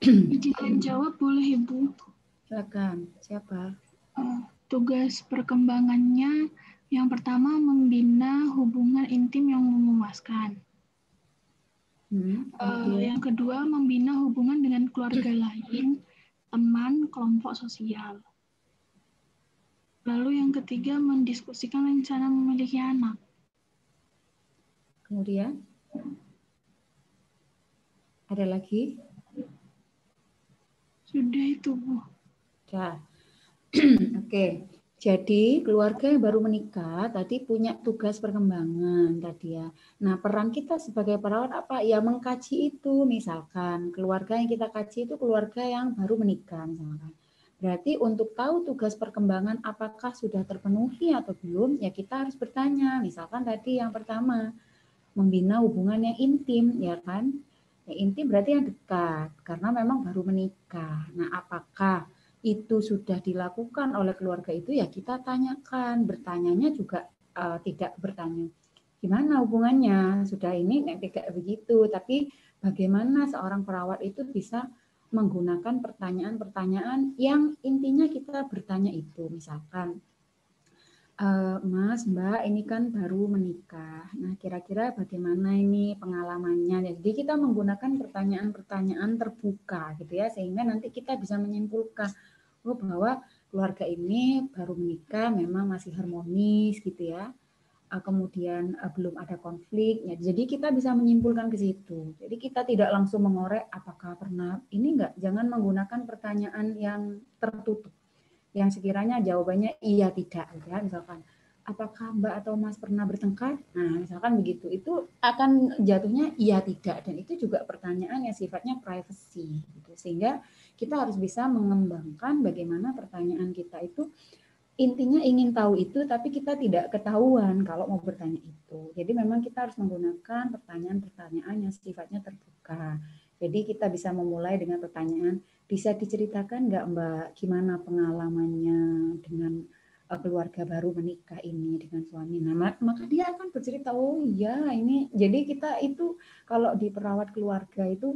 Izin jawab boleh Ibu? Silakan. Siapa? Tugas perkembangannya yang pertama membina hubungan intim yang memuaskan. Yang kedua membina hubungan dengan keluarga lain, teman, kelompok sosial. Lalu yang ketiga mendiskusikan rencana memiliki anak. Kemudian ada lagi? Sudah itu Bu. Ya. Oke. Jadi keluarga yang baru menikah tadi punya tugas perkembangan tadi ya. Nah, peran kita sebagai perawat apa? Ya mengkaji itu. Misalkan keluarga yang kita kaji itu keluarga yang baru menikah misalkan. Berarti untuk tahu tugas perkembangan apakah sudah terpenuhi atau belum, ya kita harus bertanya. Misalkan tadi yang pertama, membina hubungan yang intim, ya kan? Yang intim berarti yang dekat, karena memang baru menikah. Nah, apakah itu sudah dilakukan oleh keluarga itu? Ya kita tanyakan. Bertanyanya juga tidak bertanya gimana hubungannya, sudah ini tidak begitu, tapi bagaimana seorang perawat itu bisa menggunakan pertanyaan-pertanyaan yang intinya kita bertanya itu, misalkan, Mas, Mbak, ini kan baru menikah. Nah, kira-kira bagaimana ini pengalamannya? Jadi kita menggunakan pertanyaan-pertanyaan terbuka, gitu ya, sehingga nanti kita bisa menyimpulkan, oh, bahwa keluarga ini baru menikah, memang masih harmonis, gitu ya. Kemudian belum ada konflik. Ya, jadi kita bisa menyimpulkan ke situ. Jadi kita tidak langsung mengorek apakah pernah ini enggak. Jangan menggunakan pertanyaan yang tertutup. Yang sekiranya jawabannya iya tidak, ya. Misalkan apakah Mbak atau Mas pernah bertengkar? Nah, misalkan begitu. Itu akan jatuhnya iya tidak, dan itu juga pertanyaan yang sifatnya privacy gitu. Sehingga kita harus bisa mengembangkan bagaimana pertanyaan kita itu intinya ingin tahu itu, tapi kita tidak ketahuan kalau mau bertanya itu. Jadi memang kita harus menggunakan pertanyaan-pertanyaan yang sifatnya terbuka. Jadi kita bisa memulai dengan pertanyaan, bisa diceritakan nggak Mbak, gimana pengalamannya dengan keluarga baru menikah ini dengan suami. Nah, maka dia akan bercerita, oh iya ini. Jadi kita itu kalau di perawat keluarga itu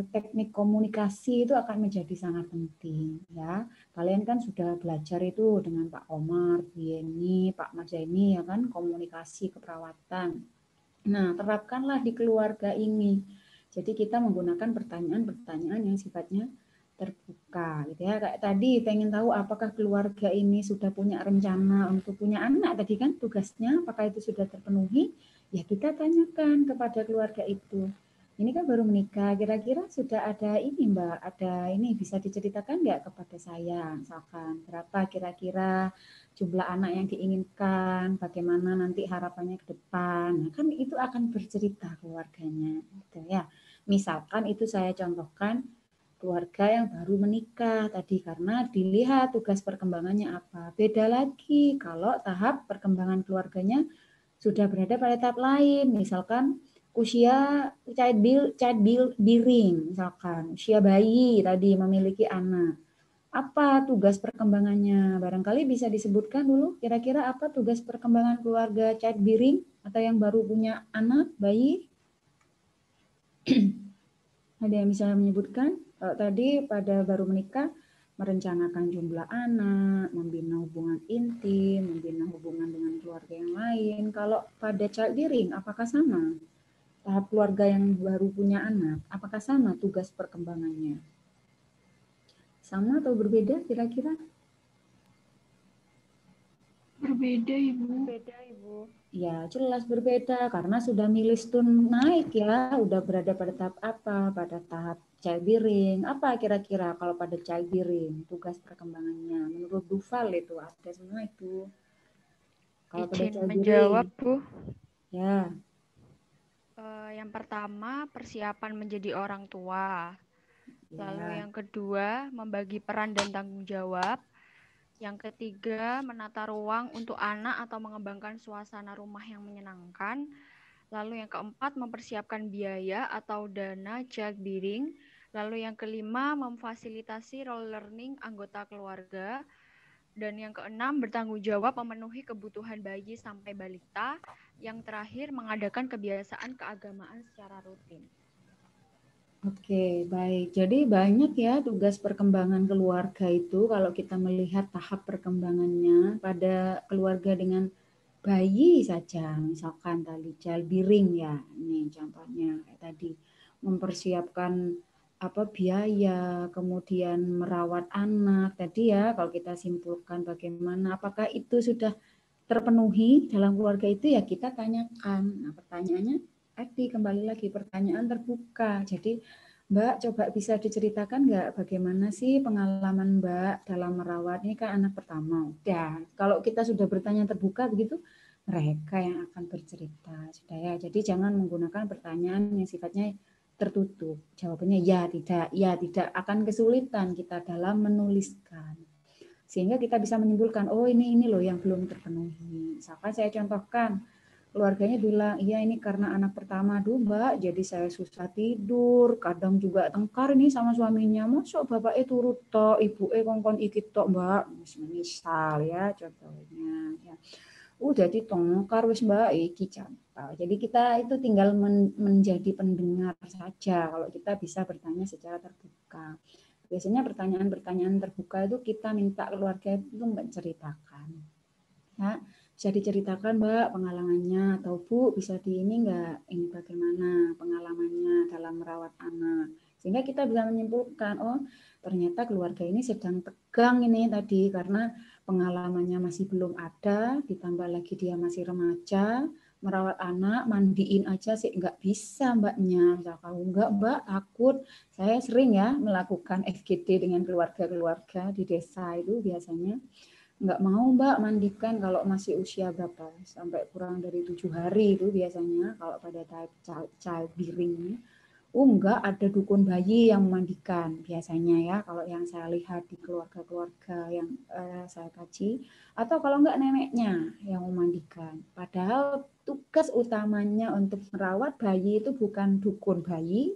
teknik komunikasi itu akan menjadi sangat penting, ya. Kalian kan sudah belajar itu dengan Pak Komar, Bu Yeni, Pak Marjaini, ya kan, komunikasi keperawatan. Nah, terapkanlah di keluarga ini. Jadi kita menggunakan pertanyaan-pertanyaan yang sifatnya terbuka, gitu ya. Kayak tadi pengen tahu apakah keluarga ini sudah punya rencana untuk punya anak, tadi kan tugasnya, apakah itu sudah terpenuhi? Ya kita tanyakan kepada keluarga itu. Ini kan baru menikah, kira-kira sudah ada ini Mbak, ada ini bisa diceritakan nggak kepada saya, misalkan berapa kira-kira jumlah anak yang diinginkan, bagaimana nanti harapannya ke depan. Nah, kan itu akan bercerita keluarganya, gitu ya. Misalkan itu saya contohkan keluarga yang baru menikah tadi, karena dilihat tugas perkembangannya apa. Beda lagi kalau tahap perkembangan keluarganya sudah berada pada tahap lain, misalkan usia child bearing, misalkan usia bayi tadi memiliki anak. Apa tugas perkembangannya? Barangkali bisa disebutkan dulu kira-kira apa tugas perkembangan keluarga child bearing atau yang baru punya anak bayi? Ada yang bisa menyebutkan? Kalau tadi pada baru menikah merencanakan jumlah anak, membina hubungan intim, membina hubungan dengan keluarga yang lain. Kalau pada child bearing, apakah sama? Tahap keluarga yang baru punya anak, apakah sama tugas perkembangannya? Sama atau berbeda kira-kira? Berbeda, Ibu. Beda, Ibu. Ya, jelas berbeda karena sudah milestone naik ya, udah berada pada tahap apa? Pada tahap child bearing. Apa kira-kira kalau pada child bearing tugas perkembangannya? Menurut Duval itu ada semua itu. Kalau pada Izin child menjawab, bearing, Bu. ya. Yang pertama, persiapan menjadi orang tua. Lalu Ya. yang kedua, membagi peran dan tanggung jawab. Yang ketiga, menata ruang untuk anak atau mengembangkan suasana rumah yang menyenangkan. Lalu yang keempat, mempersiapkan biaya atau dana child bearing. Lalu yang kelima, memfasilitasi role learning anggota keluarga. Dan yang keenam, bertanggung jawab memenuhi kebutuhan bayi sampai balita. Yang terakhir, mengadakan kebiasaan keagamaan secara rutin. Oke, baik. Jadi banyak ya tugas perkembangan keluarga itu kalau kita melihat tahap perkembangannya pada keluarga dengan bayi saja, misalkan tadi child bearing ya, ini contohnya kayak tadi mempersiapkan apa biaya, kemudian merawat anak tadi ya, kalau kita simpulkan bagaimana, apakah itu sudah terpenuhi dalam keluarga itu ya kita tanyakan. Nah pertanyaannya tadi kembali lagi pertanyaan terbuka. Jadi Mbak coba bisa diceritakan nggak bagaimana sih pengalaman Mbak dalam merawat ini kan anak pertama. Udah, kalau kita sudah bertanya terbuka begitu mereka yang akan bercerita sudah ya. Jadi jangan menggunakan pertanyaan yang sifatnya tertutup. Jawabannya ya tidak akan kesulitan kita dalam menuliskan. Sehingga kita bisa menyimpulkan, oh ini loh yang belum terpenuhi. Misalkan saya contohkan, keluarganya bilang, iya ini karena anak pertama, aduh Mbak, jadi saya susah tidur, kadang juga tengkar nih sama suaminya, masuk bapaknya turut tok, ibu kongkon ikit tok Mbak, misal ya contohnya. Ya. Jadi tongkar wis Mbak iki cantau. Jadi kita itu tinggal menjadi pendengar saja kalau kita bisa bertanya secara terbuka. Biasanya pertanyaan-pertanyaan terbuka itu kita minta keluarga itu menceritakan. Ya, bisa diceritakan Mbak pengalamannya, atau Bu bisa di ini enggak, ini bagaimana pengalamannya dalam merawat anak. Sehingga kita bisa menyimpulkan, oh ternyata keluarga ini sedang tegang ini tadi karena pengalamannya masih belum ada, ditambah lagi dia masih remaja, merawat anak, mandiin aja sih nggak bisa Mbaknya. Misal kalau enggak Mbak, takut. Saya sering ya melakukan FGD dengan keluarga-keluarga di desa itu biasanya. Nggak mau Mbak mandikan kalau masih usia berapa, sampai kurang dari 7 hari itu biasanya kalau pada tahap childbearing. Enggak, ada dukun bayi yang memandikan biasanya ya, kalau yang saya lihat di keluarga-keluarga yang saya kaji, atau kalau enggak neneknya yang memandikan. Padahal tugas utamanya untuk merawat bayi itu bukan dukun bayi,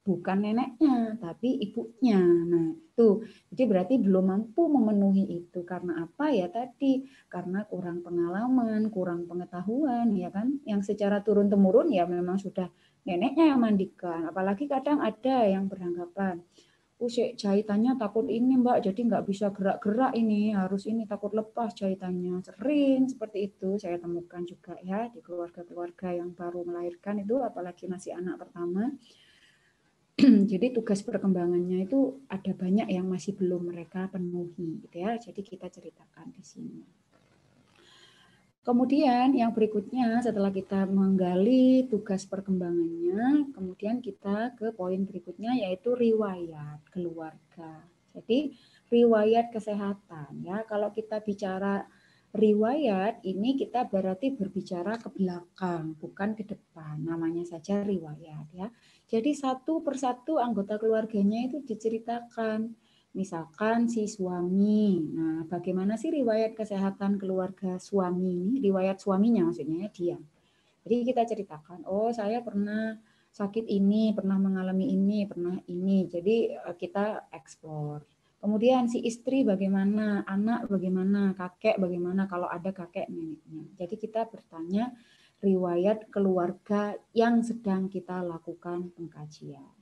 bukan neneknya, tapi ibunya. Nah, itu. Jadi berarti belum mampu memenuhi itu. Karena apa ya tadi? Karena kurang pengalaman, kurang pengetahuan, ya kan? Yang secara turun-temurun ya memang sudah neneknya yang mandikan. Apalagi kadang ada yang beranggapan, jahitannya takut ini Mbak, jadi nggak bisa gerak-gerak ini, harus ini takut lepas jahitannya. Sering seperti itu saya temukan juga ya di keluarga-keluarga yang baru melahirkan itu, apalagi masih anak pertama. Jadi tugas perkembangannya itu ada banyak yang masih belum mereka penuhi, gitu ya. Jadi kita ceritakan di sini. Kemudian yang berikutnya setelah kita menggali tugas perkembangannya, kemudian kita ke poin berikutnya yaitu riwayat keluarga. Jadi riwayat kesehatan ya. Kalau kita bicara riwayat ini kita berarti berbicara ke belakang, bukan ke depan. Namanya saja riwayat ya. Jadi satu persatu anggota keluarganya itu diceritakan. Misalkan si suami, nah bagaimana sih riwayat kesehatan keluarga suami ini, riwayat suaminya maksudnya dia. Jadi kita ceritakan, oh saya pernah sakit ini, pernah mengalami ini, pernah ini. Jadi kita eksplor. Kemudian si istri bagaimana, anak bagaimana, kakek bagaimana kalau ada kakek neneknya. Jadi kita bertanya riwayat keluarga yang sedang kita lakukan pengkajian.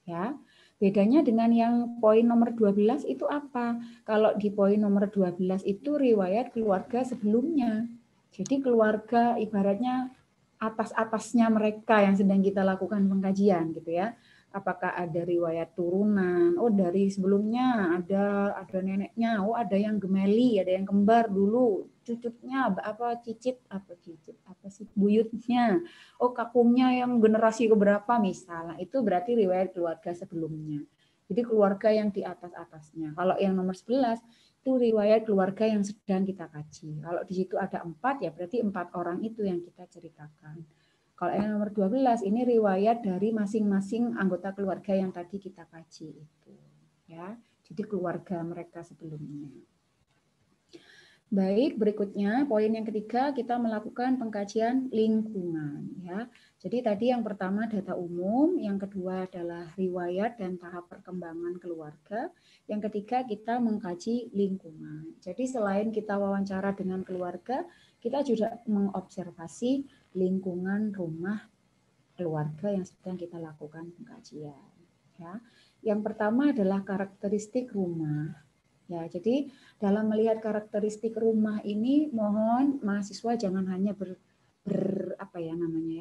Ya. Bedanya dengan yang poin nomor 12 itu apa? Kalau di poin nomor 12 itu riwayat keluarga sebelumnya. Jadi keluarga ibaratnya atas-atasnya mereka yang sedang kita lakukan pengkajian gitu ya. Apakah ada riwayat turunan? Oh dari sebelumnya ada neneknya. Oh ada yang gemeli, ada yang kembar dulu. Cucunya apa cicit apa sih buyutnya. Oh kakungnya yang generasi keberapa misalnya. Itu berarti riwayat keluarga sebelumnya. Jadi keluarga yang di atas-atasnya. Kalau yang nomor 11 itu riwayat keluarga yang sedang kita kaji. Kalau di situ ada 4 ya berarti 4 orang itu yang kita ceritakan. Kalau yang nomor 12 ini riwayat dari masing-masing anggota keluarga yang tadi kita kaji itu. Ya, jadi keluarga mereka sebelumnya. Baik, berikutnya poin yang ketiga kita melakukan pengkajian lingkungan ya. Jadi tadi yang pertama data umum, yang kedua adalah riwayat dan tahap perkembangan keluarga, yang ketiga kita mengkaji lingkungan. Jadi selain kita wawancara dengan keluarga, kita juga mengobservasi lingkungan rumah keluarga yang sedang kita lakukan pengkajian. Ya. Yang pertama adalah karakteristik rumah. Ya, jadi dalam melihat karakteristik rumah ini, mohon mahasiswa jangan hanya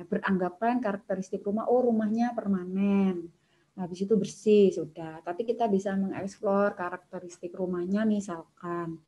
beranggapan karakteristik rumah, oh rumahnya permanen, habis itu bersih sudah. Tapi kita bisa mengeksplor karakteristik rumahnya, misalkan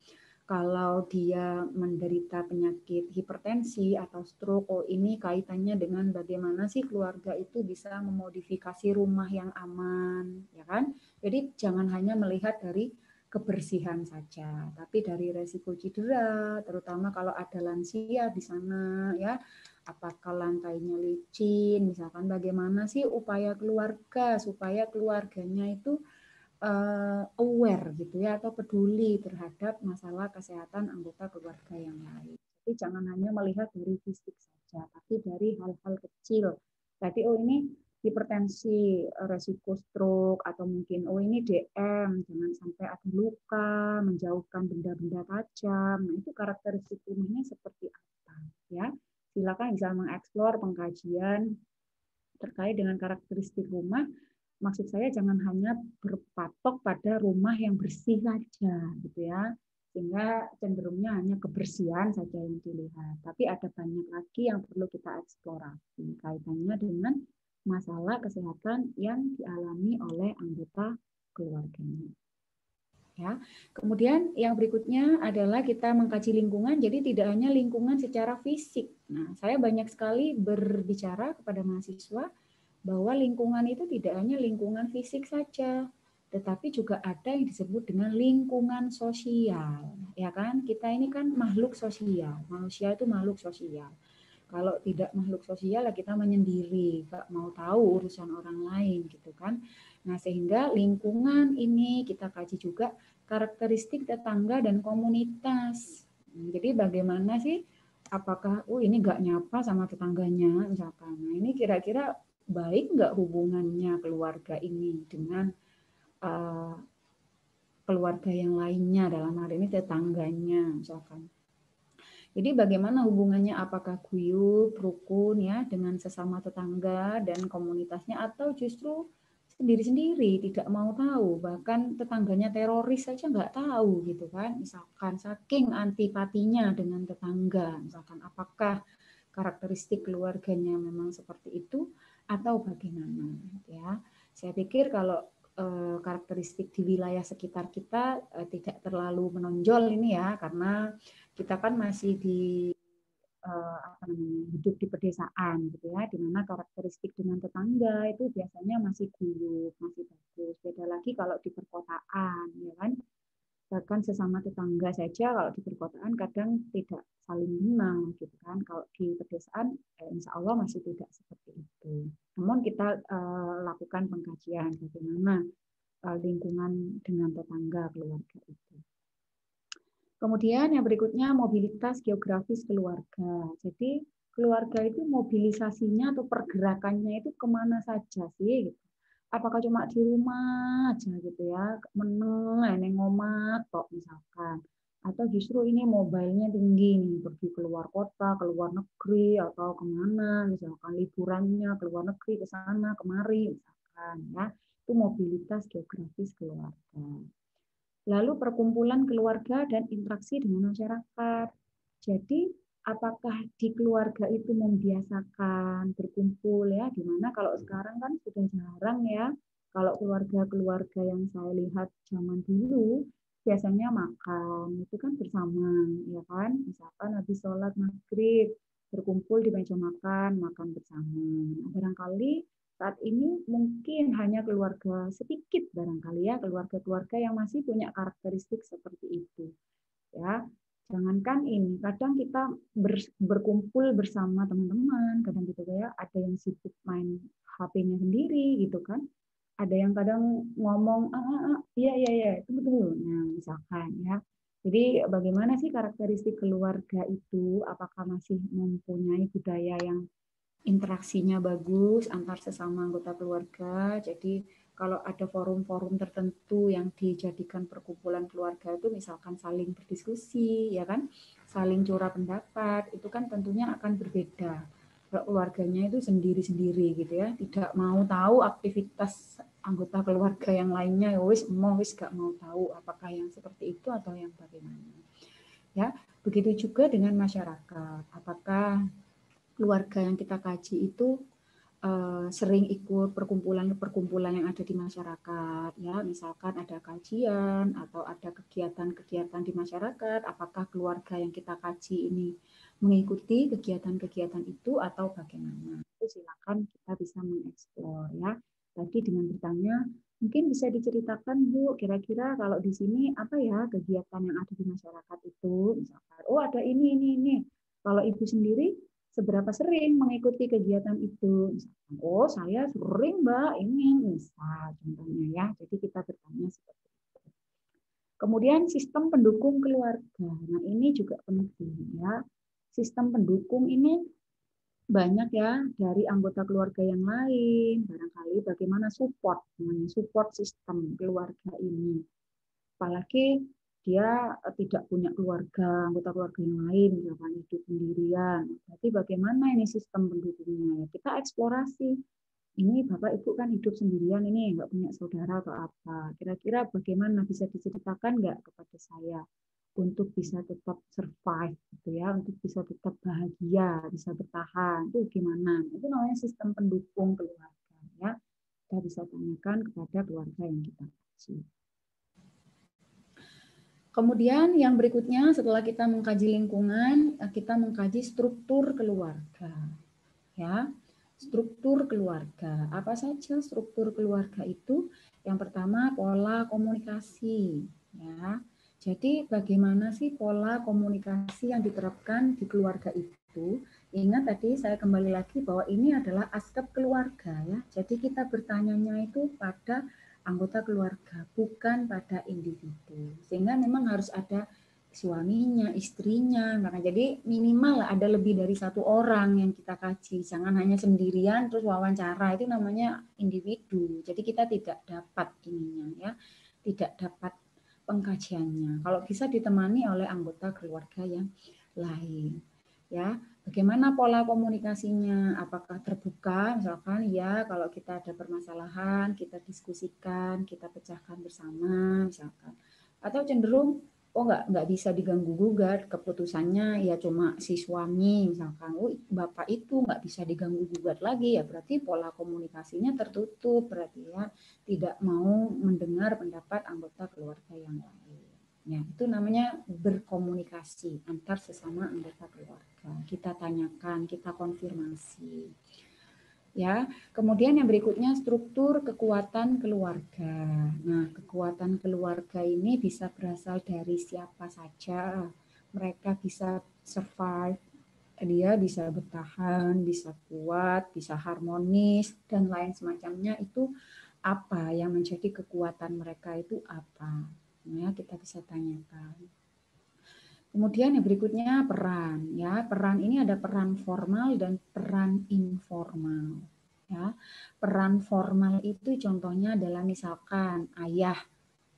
kalau dia menderita penyakit hipertensi atau stroke, oh ini kaitannya dengan bagaimana sih keluarga itu bisa memodifikasi rumah yang aman, ya kan? Jadi jangan hanya melihat dari kebersihan saja, tapi dari resiko cedera, terutama kalau ada lansia di sana, ya, apakah lantainya licin, misalkan bagaimana sih upaya keluarga supaya keluarganya itu aware gitu ya atau peduli terhadap masalah kesehatan anggota keluarga yang lain. Jadi jangan hanya melihat dari fisik saja, tapi dari hal-hal kecil. Tadi oh ini hipertensi, resiko stroke, atau mungkin oh ini DM, jangan sampai ada luka, menjauhkan benda-benda tajam. Nah, itu karakteristik rumahnya seperti apa ya? Silakan bisa mengeksplor pengkajian terkait dengan karakteristik rumah. Maksud saya jangan hanya berpatok pada rumah yang bersih saja gitu ya. Sehingga cenderungnya hanya kebersihan saja yang dilihat. Tapi ada banyak lagi yang perlu kita eksplorasi kaitannya dengan masalah kesehatan yang dialami oleh anggota keluarganya. Ya. Kemudian yang berikutnya adalah kita mengkaji lingkungan, jadi tidak hanya lingkungan secara fisik. Nah, saya banyak sekali berbicara kepada mahasiswa bahwa lingkungan itu tidak hanya lingkungan fisik saja, tetapi juga ada yang disebut dengan lingkungan sosial. Ya kan? Kita ini kan makhluk sosial. Manusia itu makhluk sosial. Kalau tidak makhluk sosial, kita menyendiri, nggak mau tahu urusan orang lain, gitu kan. Nah, sehingga lingkungan ini kita kaji juga karakteristik tetangga dan komunitas. Jadi bagaimana sih, apakah ini nggak nyapa sama tetangganya, misalkan. Nah, ini kira-kira baik nggak hubungannya keluarga ini dengan keluarga yang lainnya, dalam hal ini tetangganya, misalkan. Jadi bagaimana hubungannya, apakah guyup, rukun ya dengan sesama tetangga dan komunitasnya, atau justru sendiri-sendiri, tidak mau tahu, bahkan tetangganya teroris saja nggak tahu gitu kan, misalkan saking antipatinya dengan tetangga, misalkan apakah karakteristik keluarganya memang seperti itu atau bagaimana ya. Saya pikir kalau karakteristik di wilayah sekitar kita tidak terlalu menonjol ini ya, karena kita kan masih hidup di pedesaan gitu ya, di mana karakteristik dengan tetangga itu biasanya masih guyup, masih bagus. Beda lagi kalau di perkotaan, ya kan? Bahkan sesama tetangga saja kalau di perkotaan kadang tidak saling mengenal gitu kan. Kalau di pedesaan insya Allah masih tidak seperti itu. Namun kita lakukan pengkajian bagaimana lingkungan dengan tetangga keluarga itu. Kemudian yang berikutnya mobilitas geografis keluarga. Jadi keluarga itu mobilisasinya atau pergerakannya itu kemana saja sih? Gitu. Apakah cuma di rumah aja gitu ya, meneng, ngomah tok misalkan. Atau justru ini mobile-nya tinggi nih, pergi keluar kota, keluar negeri, atau kemana, misalkan liburannya keluar negeri, ke sana, kemari, misalkan ya. Itu mobilitas geografis keluarga. Lalu perkumpulan keluarga dan interaksi dengan masyarakat. Jadi apakah di keluarga itu membiasakan berkumpul ya, dimana kalau sekarang kan sudah jarang ya, kalau keluarga-keluarga yang saya lihat zaman dulu biasanya makan itu kan bersama ya kan, misalkan habis sholat maghrib berkumpul di meja makan, makan bersama. Nah, barangkali saat ini mungkin hanya keluarga sedikit barangkali ya, keluarga-keluarga yang masih punya karakteristik seperti itu. Ya, jangankan ini, kadang kita berkumpul bersama teman-teman, kadang gitu ya, ada yang sibuk main HP-nya sendiri gitu kan. Ada yang kadang ngomong iya, tunggu. Nah, misalkan ya. Jadi bagaimana sih karakteristik keluarga itu? Apakah masih mempunyai budaya yang interaksinya bagus antar sesama anggota keluarga. Jadi kalau ada forum-forum tertentu yang dijadikan perkumpulan keluarga itu misalkan saling berdiskusi, ya kan, saling curah pendapat, itu kan tentunya akan berbeda. Kalau keluarganya itu sendiri-sendiri gitu ya, tidak mau tahu aktivitas anggota keluarga yang lainnya, wis gak mau tahu apakah yang seperti itu atau yang bagaimana. Ya, begitu juga dengan masyarakat. Apakah keluarga yang kita kaji itu sering ikut perkumpulan yang ada di masyarakat, ya, misalkan ada kajian atau ada kegiatan-kegiatan di masyarakat, apakah keluarga yang kita kaji ini mengikuti kegiatan-kegiatan itu atau bagaimana? Itu silakan kita bisa mengeksplor ya. Tadi dengan bertanya, mungkin bisa diceritakan Bu, kira-kira kalau di sini apa ya kegiatan yang ada di masyarakat itu, misalkan, oh ada ini. Kalau Ibu sendiri seberapa sering mengikuti kegiatan itu? Misalkan, oh saya sering Mbak, ini misal contohnya ya. Jadi kita bertanya seperti itu. Kemudian sistem pendukung keluarga. Nah ini juga penting ya. Sistem pendukung ini banyak ya dari anggota keluarga yang lain, barangkali bagaimana support, namanya support sistem keluarga ini. Apalagi dia tidak punya keluarga, anggota keluarga yang lain, misalkan hidup sendirian. Berarti bagaimana ini sistem pendukungnya? Kita eksplorasi. Ini Bapak Ibu kan hidup sendirian, ini nggak punya saudara atau apa. Kira-kira bagaimana, bisa diceritakan nggak kepada saya untuk bisa tetap survive, gitu ya, untuk bisa tetap bahagia, bisa bertahan, itu gimana? Itu namanya sistem pendukung keluarga, ya. Kita bisa tanyakan kepada keluarga yang kita kasih. Kemudian yang berikutnya setelah kita mengkaji lingkungan, kita mengkaji struktur keluarga. Ya, struktur keluarga. Apa saja struktur keluarga itu? Yang pertama pola komunikasi. Ya, jadi bagaimana sih pola komunikasi yang diterapkan di keluarga itu? Ingat tadi saya kembali lagi bahwa ini adalah aspek keluarga ya. Jadi kita bertanyanya itu pada anggota keluarga, bukan pada individu. Sehingga memang harus ada suaminya, istrinya, maka jadi minimal ada lebih dari satu orang yang kita kaji. Jangan hanya sendirian terus wawancara, itu namanya individu. Jadi kita tidak dapat ininya ya, tidak dapat pengkajiannya. Kalau bisa ditemani oleh anggota keluarga yang lain. Ya, bagaimana pola komunikasinya? Apakah terbuka? Misalkan ya, kalau kita ada permasalahan, kita diskusikan, kita pecahkan bersama, misalkan. Atau cenderung oh nggak bisa diganggu gugat, keputusannya ya cuma si suami misalkan, oh bapak itu nggak bisa diganggu gugat lagi, ya berarti pola komunikasinya tertutup, berarti ya tidak mau mendengar pendapat anggota keluarga yang lain. Ya, itu namanya berkomunikasi antar sesama anggota keluarga. Kita tanyakan, kita konfirmasi. Ya, kemudian yang berikutnya struktur kekuatan keluarga. Nah, kekuatan keluarga ini bisa berasal dari siapa saja. Mereka bisa survive, dia bisa bertahan, bisa kuat, bisa harmonis dan lain semacamnya. Itu apa yang menjadi kekuatan mereka itu apa? Nah, kita bisa tanyakan. Kemudian yang berikutnya peran, ya. Peran ini ada peran formal dan peran informal. Ya, peran formal itu contohnya adalah misalkan ayah,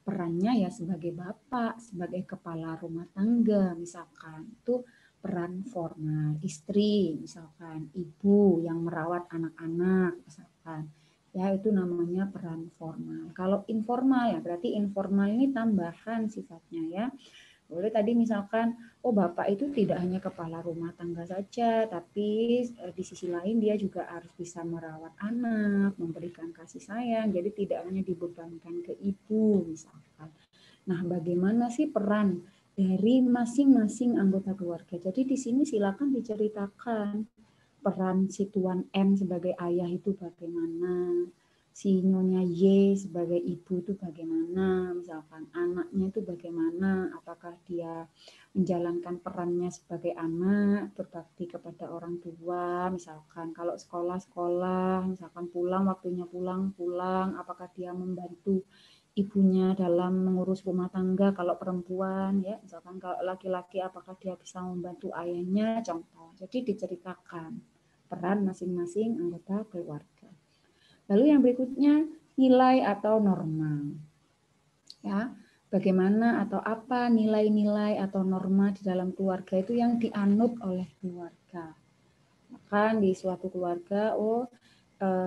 perannya ya sebagai bapak, sebagai kepala rumah tangga, misalkan itu peran formal. Istri, misalkan ibu yang merawat anak-anak, misalkan ya itu namanya peran formal. Kalau informal ya berarti informal ini tambahan sifatnya ya. Boleh tadi misalkan, oh bapak itu tidak hanya kepala rumah tangga saja, tapi di sisi lain dia juga harus bisa merawat anak, memberikan kasih sayang, jadi tidak hanya dibebankan ke ibu misalkan. Nah, bagaimana sih peran dari masing-masing anggota keluarga? Jadi di sini silakan diceritakan peran si Tuan M sebagai ayah itu bagaimana, si Nyonya Y sebagai ibu itu bagaimana, misalkan anaknya itu bagaimana, apakah dia menjalankan perannya sebagai anak, berbakti kepada orang tua, misalkan kalau sekolah-sekolah, misalkan pulang, waktunya pulang, apakah dia membantu ibunya dalam mengurus rumah tangga kalau perempuan, ya misalkan kalau laki-laki apakah dia bisa membantu ayahnya, contoh. Jadi diceritakan peran masing-masing anggota keluarga. Lalu yang berikutnya nilai atau norma. Ya, bagaimana atau apa nilai-nilai atau norma di dalam keluarga itu yang dianut oleh keluarga. Bahkan di suatu keluarga,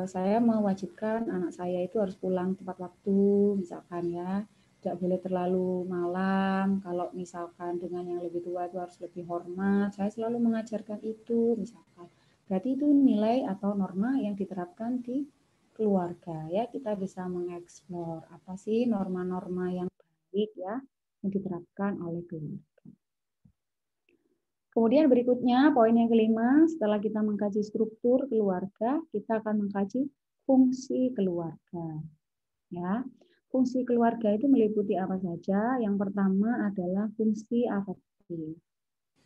saya mewajibkan anak saya itu harus pulang tepat waktu, misalkan ya, tidak boleh terlalu malam. Kalau misalkan dengan yang lebih tua itu harus lebih hormat. Saya selalu mengajarkan itu, misalkan. Berarti itu nilai atau norma yang diterapkan di keluarga ya. Kita bisa mengeksplor apa sih norma-norma yang baik ya yang diterapkan oleh keluarga. Kemudian berikutnya, poin yang kelima, setelah kita mengkaji struktur keluarga, kita akan mengkaji fungsi keluarga. Ya, fungsi keluarga itu meliputi apa saja? Yang pertama adalah fungsi afektif.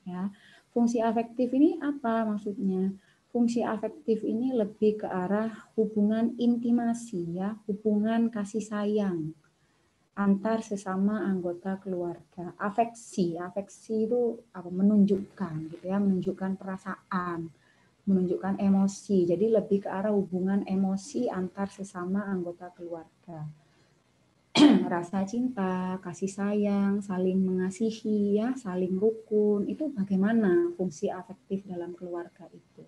Ya, fungsi afektif ini apa maksudnya? Fungsi afektif ini lebih ke arah hubungan intimasi, ya, hubungan kasih sayang antar sesama anggota keluarga. Afeksi itu apa? Menunjukkan gitu ya, menunjukkan perasaan, menunjukkan emosi. Jadi lebih ke arah hubungan emosi antar sesama anggota keluarga. Rasa cinta, kasih sayang, saling mengasihi, ya, saling rukun, itu bagaimana fungsi afektif dalam keluarga itu.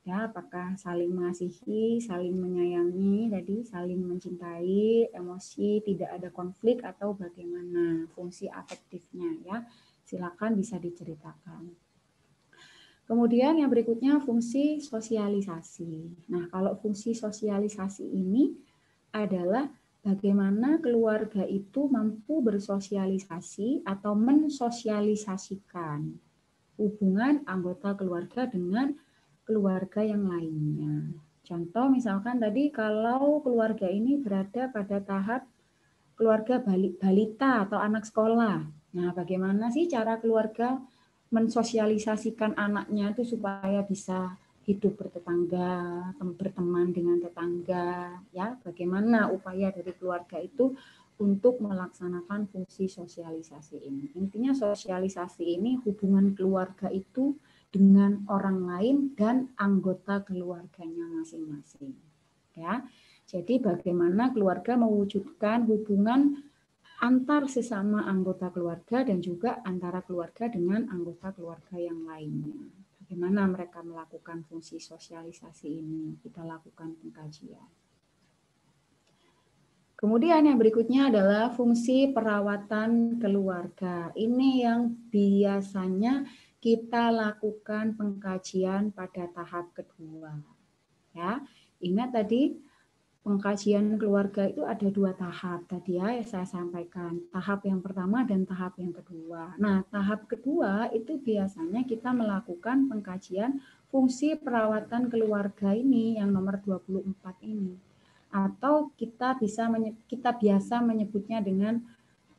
Ya, apakah saling mengasihi, saling menyayangi, tadi saling mencintai, emosi, tidak ada konflik, atau bagaimana fungsi afektifnya, ya. Silakan bisa diceritakan. Kemudian yang berikutnya fungsi sosialisasi. Nah, kalau fungsi sosialisasi ini adalah bagaimana keluarga itu mampu bersosialisasi atau mensosialisasikan hubungan anggota keluarga dengan keluarga yang lainnya. Contoh misalkan tadi kalau keluarga ini berada pada tahap keluarga balita atau anak sekolah. Nah, bagaimana sih cara keluarga mensosialisasikan anaknya itu supaya bisa hidup bertetangga, berteman dengan tetangga, ya. Bagaimana upaya dari keluarga itu untuk melaksanakan fungsi sosialisasi ini. Intinya sosialisasi ini hubungan keluarga itu dengan orang lain dan anggota keluarganya masing-masing. Ya. Jadi bagaimana keluarga mewujudkan hubungan antar sesama anggota keluarga dan juga antara keluarga dengan anggota keluarga yang lainnya. Bagaimana mereka melakukan fungsi sosialisasi ini? Kita lakukan pengkajian. Kemudian yang berikutnya adalah fungsi perawatan keluarga. Ini yang biasanya kita lakukan pengkajian pada tahap kedua. Ya, ingat tadi pengkajian keluarga itu ada 2 tahap tadi ya yang saya sampaikan. Tahap yang pertama dan tahap yang kedua. Nah, tahap kedua itu biasanya kita melakukan pengkajian fungsi perawatan keluarga ini yang nomor 24 ini. Atau kita biasa menyebutnya dengan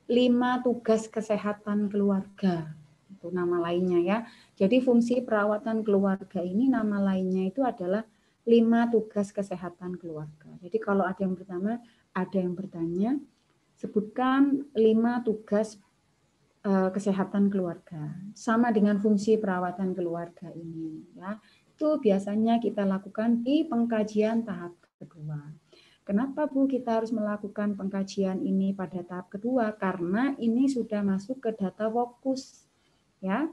5 tugas kesehatan keluarga. Itu nama lainnya ya. Jadi fungsi perawatan keluarga ini nama lainnya itu adalah 5 tugas kesehatan keluarga. Jadi kalau ada yang bertanya, sebutkan 5 tugas kesehatan keluarga. Sama dengan fungsi perawatan keluarga ini. Ya. Itu biasanya kita lakukan di pengkajian tahap kedua. Kenapa Bu kita harus melakukan pengkajian ini pada tahap kedua? Karena ini sudah masuk ke data fokus. Ya.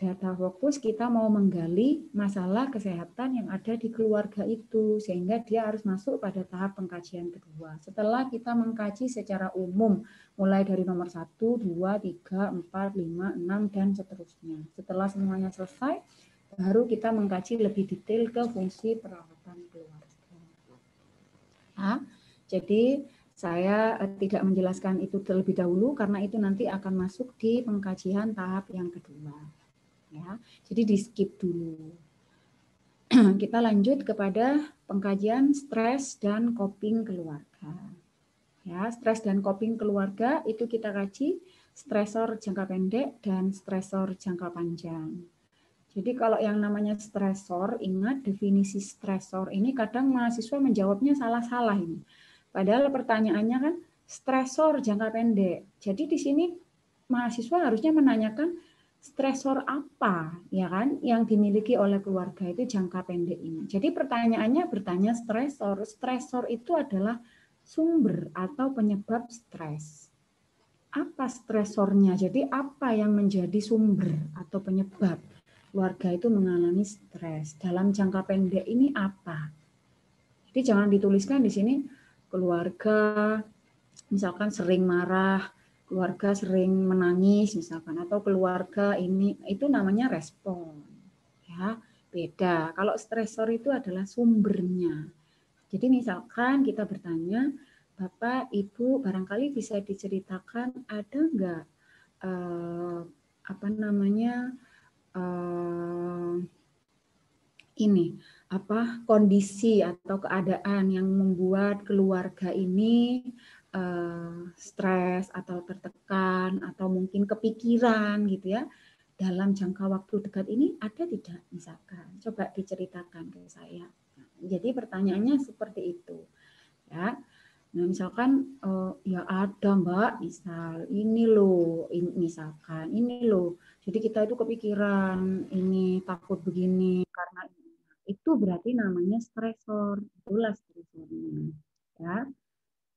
Data fokus kita mau menggali masalah kesehatan yang ada di keluarga itu sehingga dia harus masuk pada tahap pengkajian kedua. Setelah kita mengkaji secara umum mulai dari nomor 1, 2, 3, 4, 5, 6 dan seterusnya. Setelah semuanya selesai baru kita mengkaji lebih detail ke fungsi perawatan keluarga. Nah, jadi saya tidak menjelaskan itu terlebih dahulu karena itu nanti akan masuk di pengkajian tahap yang kedua. Ya, jadi di skip dulu. Kita lanjut kepada pengkajian stres dan coping keluarga. Ya, stres dan coping keluarga itu kita kaji stresor jangka pendek dan stresor jangka panjang. Jadi kalau yang namanya stresor, ingat definisi stresor ini kadang mahasiswa menjawabnya salah-salah ini. Padahal pertanyaannya kan stresor jangka pendek. Jadi di sini mahasiswa harusnya menanyakan stresor apa ya kan yang dimiliki oleh keluarga itu jangka pendek ini. Jadi pertanyaannya bertanya stresor. Stresor itu adalah sumber atau penyebab stres. Apa stresornya? Jadi apa yang menjadi sumber atau penyebab keluarga itu mengalami stres? Dalam jangka pendek ini apa? Jadi jangan dituliskan di sini keluarga misalkan sering marah, keluarga sering menangis misalkan, atau keluarga ini itu namanya respon. Ya, beda. Kalau stresor itu adalah sumbernya. Jadi misalkan kita bertanya, Bapak, Ibu, barangkali bisa diceritakan ada enggak kondisi atau keadaan yang membuat keluarga ini stres atau tertekan atau mungkin kepikiran gitu ya dalam jangka waktu dekat ini ada tidak misalkan coba diceritakan ke saya. Jadi pertanyaannya seperti itu ya. Nah misalkan ya ada Mbak misal ini loh misalkan ini loh jadi kita itu kepikiran ini takut begini karena itu berarti namanya stresor. Itulah stresornya. Ya.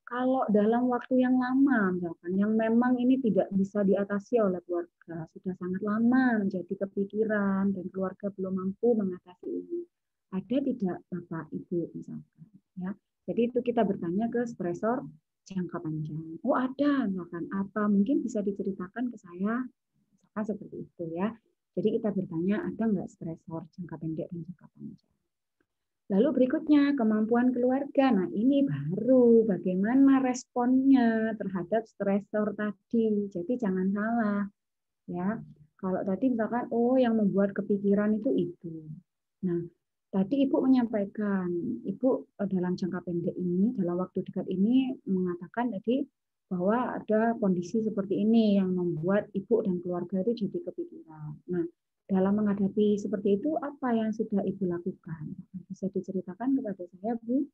Kalau dalam waktu yang lama, misalkan yang memang ini tidak bisa diatasi oleh keluarga, sudah sangat lama menjadi kepikiran dan keluarga belum mampu mengatasi ini, ada tidak Bapak Ibu misalkan, ya? Jadi itu kita bertanya ke stresor jangka panjang. Oh ada, misalkan apa? Mungkin bisa diceritakan ke saya, misalkan seperti itu ya. Jadi kita bertanya ada nggak stresor jangka pendek dan jangka panjang. Lalu berikutnya, kemampuan keluarga. Nah, ini baru bagaimana responnya terhadap stresor tadi. Jadi jangan salah. Ya, kalau tadi misalkan, oh yang membuat kepikiran itu. Nah, tadi Ibu menyampaikan, Ibu dalam jangka pendek ini, dalam waktu dekat ini mengatakan tadi bahwa ada kondisi seperti ini yang membuat Ibu dan keluarga itu jadi kepikiran. Nah, dalam menghadapi seperti itu, apa yang sudah Ibu lakukan? Bisa diceritakan kepada saya, Bu?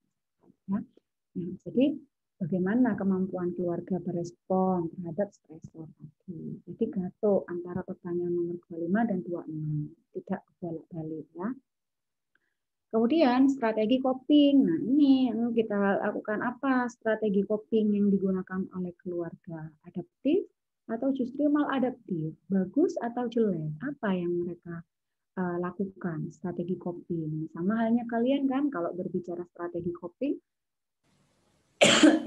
Ya. Nah, jadi bagaimana kemampuan keluarga berespon terhadap stresor tadi. Jadi gato antara pertanyaan nomor 25 dan 26. Tidak bolak-balik ya. Kemudian strategi coping. Nah, ini yang kita lakukan apa? Strategi coping yang digunakan oleh keluarga. Adaptif atau justru maladaptif? Bagus atau jelek? Apa yang mereka lakukan? Strategi coping. Sama halnya kalian kan kalau berbicara strategi coping,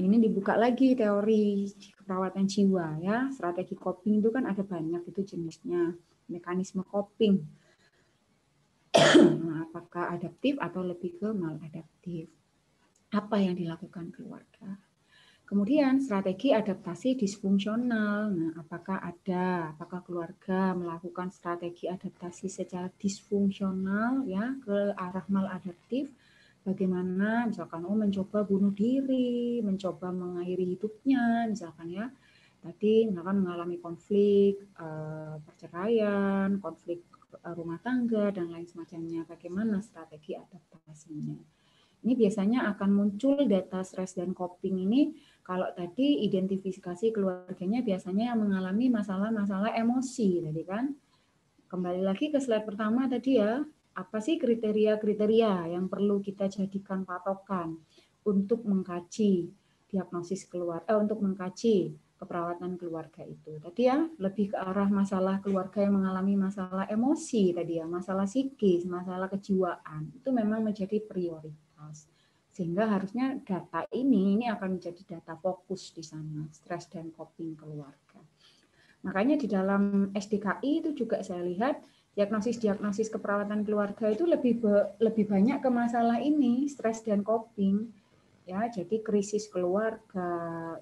ini dibuka lagi teori keperawatan jiwa ya. Strategi coping itu kan ada banyak itu jenisnya. Mekanisme coping. Nah, apakah adaptif atau lebih ke maladaptif? Apa yang dilakukan keluarga? Kemudian strategi adaptasi disfungsional. Nah, apakah keluarga melakukan strategi adaptasi secara disfungsional ya ke arah maladaptif? Bagaimana misalkan mencoba bunuh diri, mencoba mengakhiri hidupnya, misalkan ya. Tadi misalkan mengalami konflik perceraian, konflik rumah tangga dan lain semacamnya. Bagaimana strategi adaptasinya? Ini biasanya akan muncul data stres dan coping ini kalau tadi identifikasi keluarganya biasanya yang mengalami masalah-masalah emosi tadi kan. Kembali lagi ke slide pertama tadi ya, apa sih kriteria-kriteria yang perlu kita jadikan patokan untuk mengkaji diagnosis untuk mengkaji keperawatan keluarga itu. Tadi ya, lebih ke arah masalah keluarga yang mengalami masalah emosi tadi ya, masalah psikis, masalah kejiwaan. Itu memang menjadi prioritas. Sehingga harusnya data ini akan menjadi data fokus di sana, stres dan coping keluarga. Makanya di dalam SDKI itu juga saya lihat diagnosis keperawatan keluarga itu lebih banyak ke masalah ini, stres dan coping. Ya, jadi krisis keluarga,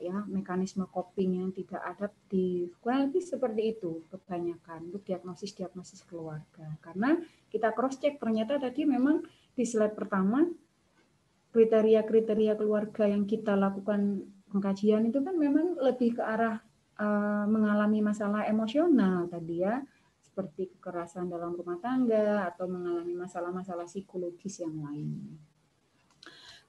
ya, mekanisme coping yang tidak adaptif, kurang lebih seperti itu kebanyakan untuk diagnosis keluarga. Karena kita cross check ternyata tadi memang di slide pertama kriteria-kriteria keluarga yang kita lakukan pengkajian itu kan memang lebih ke arah mengalami masalah emosional tadi ya, seperti kekerasan dalam rumah tangga atau mengalami masalah-masalah psikologis yang lainnya.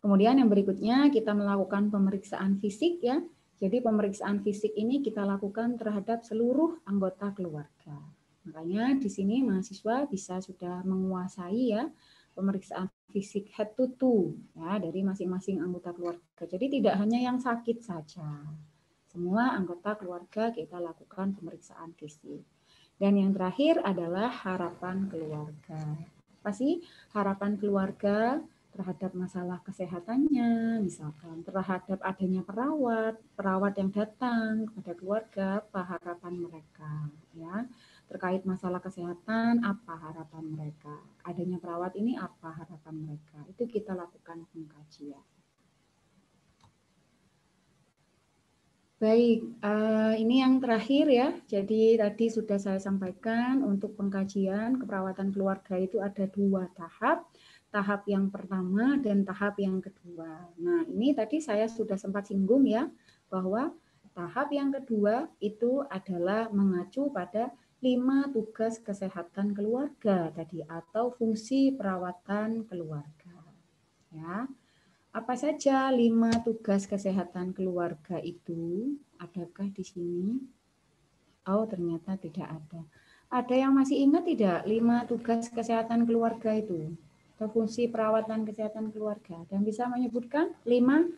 Kemudian yang berikutnya kita melakukan pemeriksaan fisik ya. Jadi pemeriksaan fisik ini kita lakukan terhadap seluruh anggota keluarga. Makanya di sini mahasiswa bisa sudah menguasai ya pemeriksaan fisik head to toe ya dari masing-masing anggota keluarga. Jadi tidak hanya yang sakit saja. Semua anggota keluarga kita lakukan pemeriksaan fisik. Dan yang terakhir adalah harapan keluarga. Apa sih harapan keluarga terhadap masalah kesehatannya, misalkan terhadap adanya perawat yang datang kepada keluarga, apa harapan mereka, ya terkait masalah kesehatan, apa harapan mereka, adanya perawat ini apa harapan mereka, itu kita lakukan pengkajian. Baik, ini yang terakhir ya. Jadi tadi sudah saya sampaikan untuk pengkajian keperawatan keluarga itu ada 2 tahap. Tahap yang pertama dan tahap yang kedua. Nah, ini tadi saya sudah sempat singgung ya, bahwa tahap yang kedua itu adalah mengacu pada 5 tugas kesehatan keluarga tadi atau fungsi perawatan keluarga. Ya. Apa saja 5 tugas kesehatan keluarga itu? Adakah di sini? Oh, ternyata tidak ada. Ada yang masih ingat tidak 5 tugas kesehatan keluarga itu? atau fungsi perawatan kesehatan keluarga. Dan bisa menyebutkan 5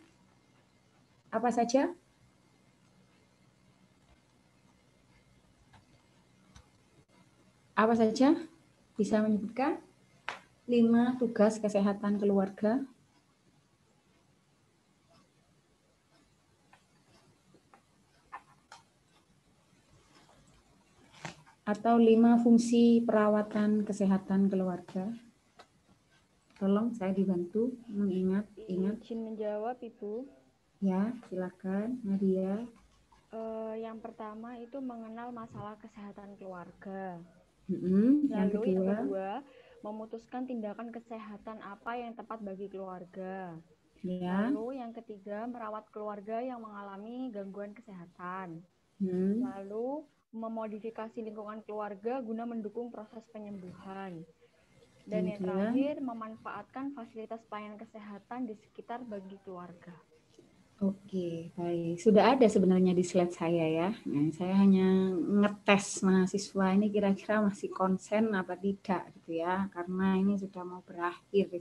apa saja? Apa saja? Bisa menyebutkan 5 tugas kesehatan keluarga? Atau 5 fungsi perawatan kesehatan keluarga? Tolong saya dibantu mengingat. Izin menjawab, Ibu. Ya, silakan Nadia. Yang pertama itu mengenal masalah kesehatan keluarga. Yang Lalu yang kedua, memutuskan tindakan kesehatan apa yang tepat bagi keluarga. Ya. Lalu yang ketiga, merawat keluarga yang mengalami gangguan kesehatan. Lalu memodifikasi lingkungan keluarga guna mendukung proses penyembuhan. Dan yang terakhir, memanfaatkan fasilitas pelayanan kesehatan di sekitar bagi keluarga. Oke, baik. Sudah ada sebenarnya di slide saya ya. Nah, saya hanya ngetes mahasiswa ini kira-kira masih konsen apa tidak gitu ya, karena ini sudah mau berakhir.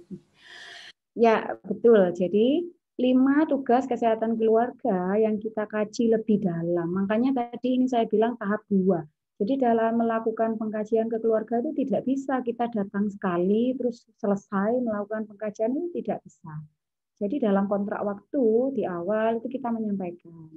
Ya, betul. Jadi 5 tugas kesehatan keluarga yang kita kaji lebih dalam. Makanya tadi ini saya bilang tahap 2. Jadi dalam melakukan pengkajian ke keluarga itu tidak bisa kita datang sekali terus selesai melakukan pengkajian, itu tidak bisa. Jadi dalam kontrak waktu di awal itu kita menyampaikan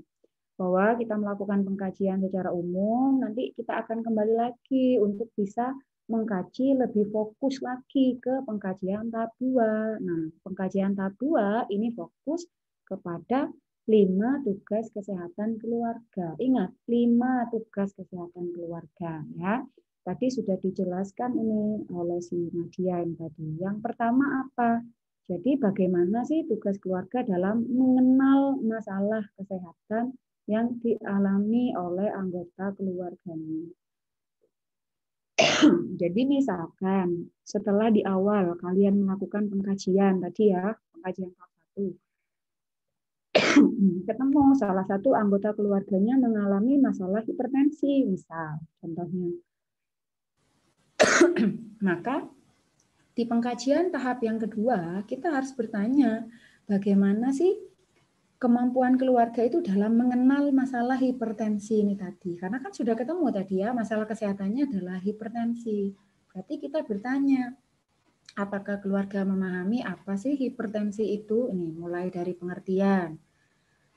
bahwa kita melakukan pengkajian secara umum, nanti kita akan kembali lagi untuk bisa mengkaji lebih fokus lagi ke pengkajian tahap 2. Nah, pengkajian tahap 2 ini fokus kepada 5 tugas kesehatan keluarga. Ingat, 5 tugas kesehatan keluarga ya. Tadi sudah dijelaskan ini oleh si Nadia yang tadi. Yang pertama apa? Jadi bagaimana sih tugas keluarga dalam mengenal masalah kesehatan yang dialami oleh anggota keluarganya. Jadi misalkan setelah di awal kalian melakukan pengkajian tadi ya, pengkajian tahap 1. Ketemu salah satu anggota keluarganya mengalami masalah hipertensi, misal contohnya. Maka di pengkajian tahap yang kedua, kita harus bertanya, bagaimana sih kemampuan keluarga itu dalam mengenal masalah hipertensi ini tadi. Karena kan sudah ketemu tadi ya, masalah kesehatannya adalah hipertensi. Berarti kita bertanya, apakah keluarga memahami apa sih hipertensi itu? Ini mulai dari pengertian.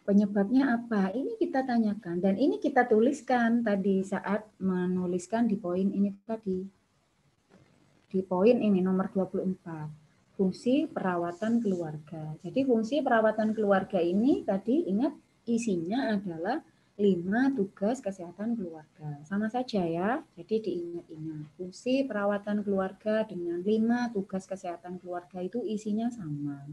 Penyebabnya apa? Ini kita tanyakan. Dan ini kita tuliskan tadi saat menuliskan di poin ini tadi. Di poin ini nomor 24. Fungsi perawatan keluarga. Jadi fungsi perawatan keluarga ini tadi ingat isinya adalah 5 tugas kesehatan keluarga. Sama saja ya. Jadi diingat-ingat. Fungsi perawatan keluarga dengan 5 tugas kesehatan keluarga itu isinya sama.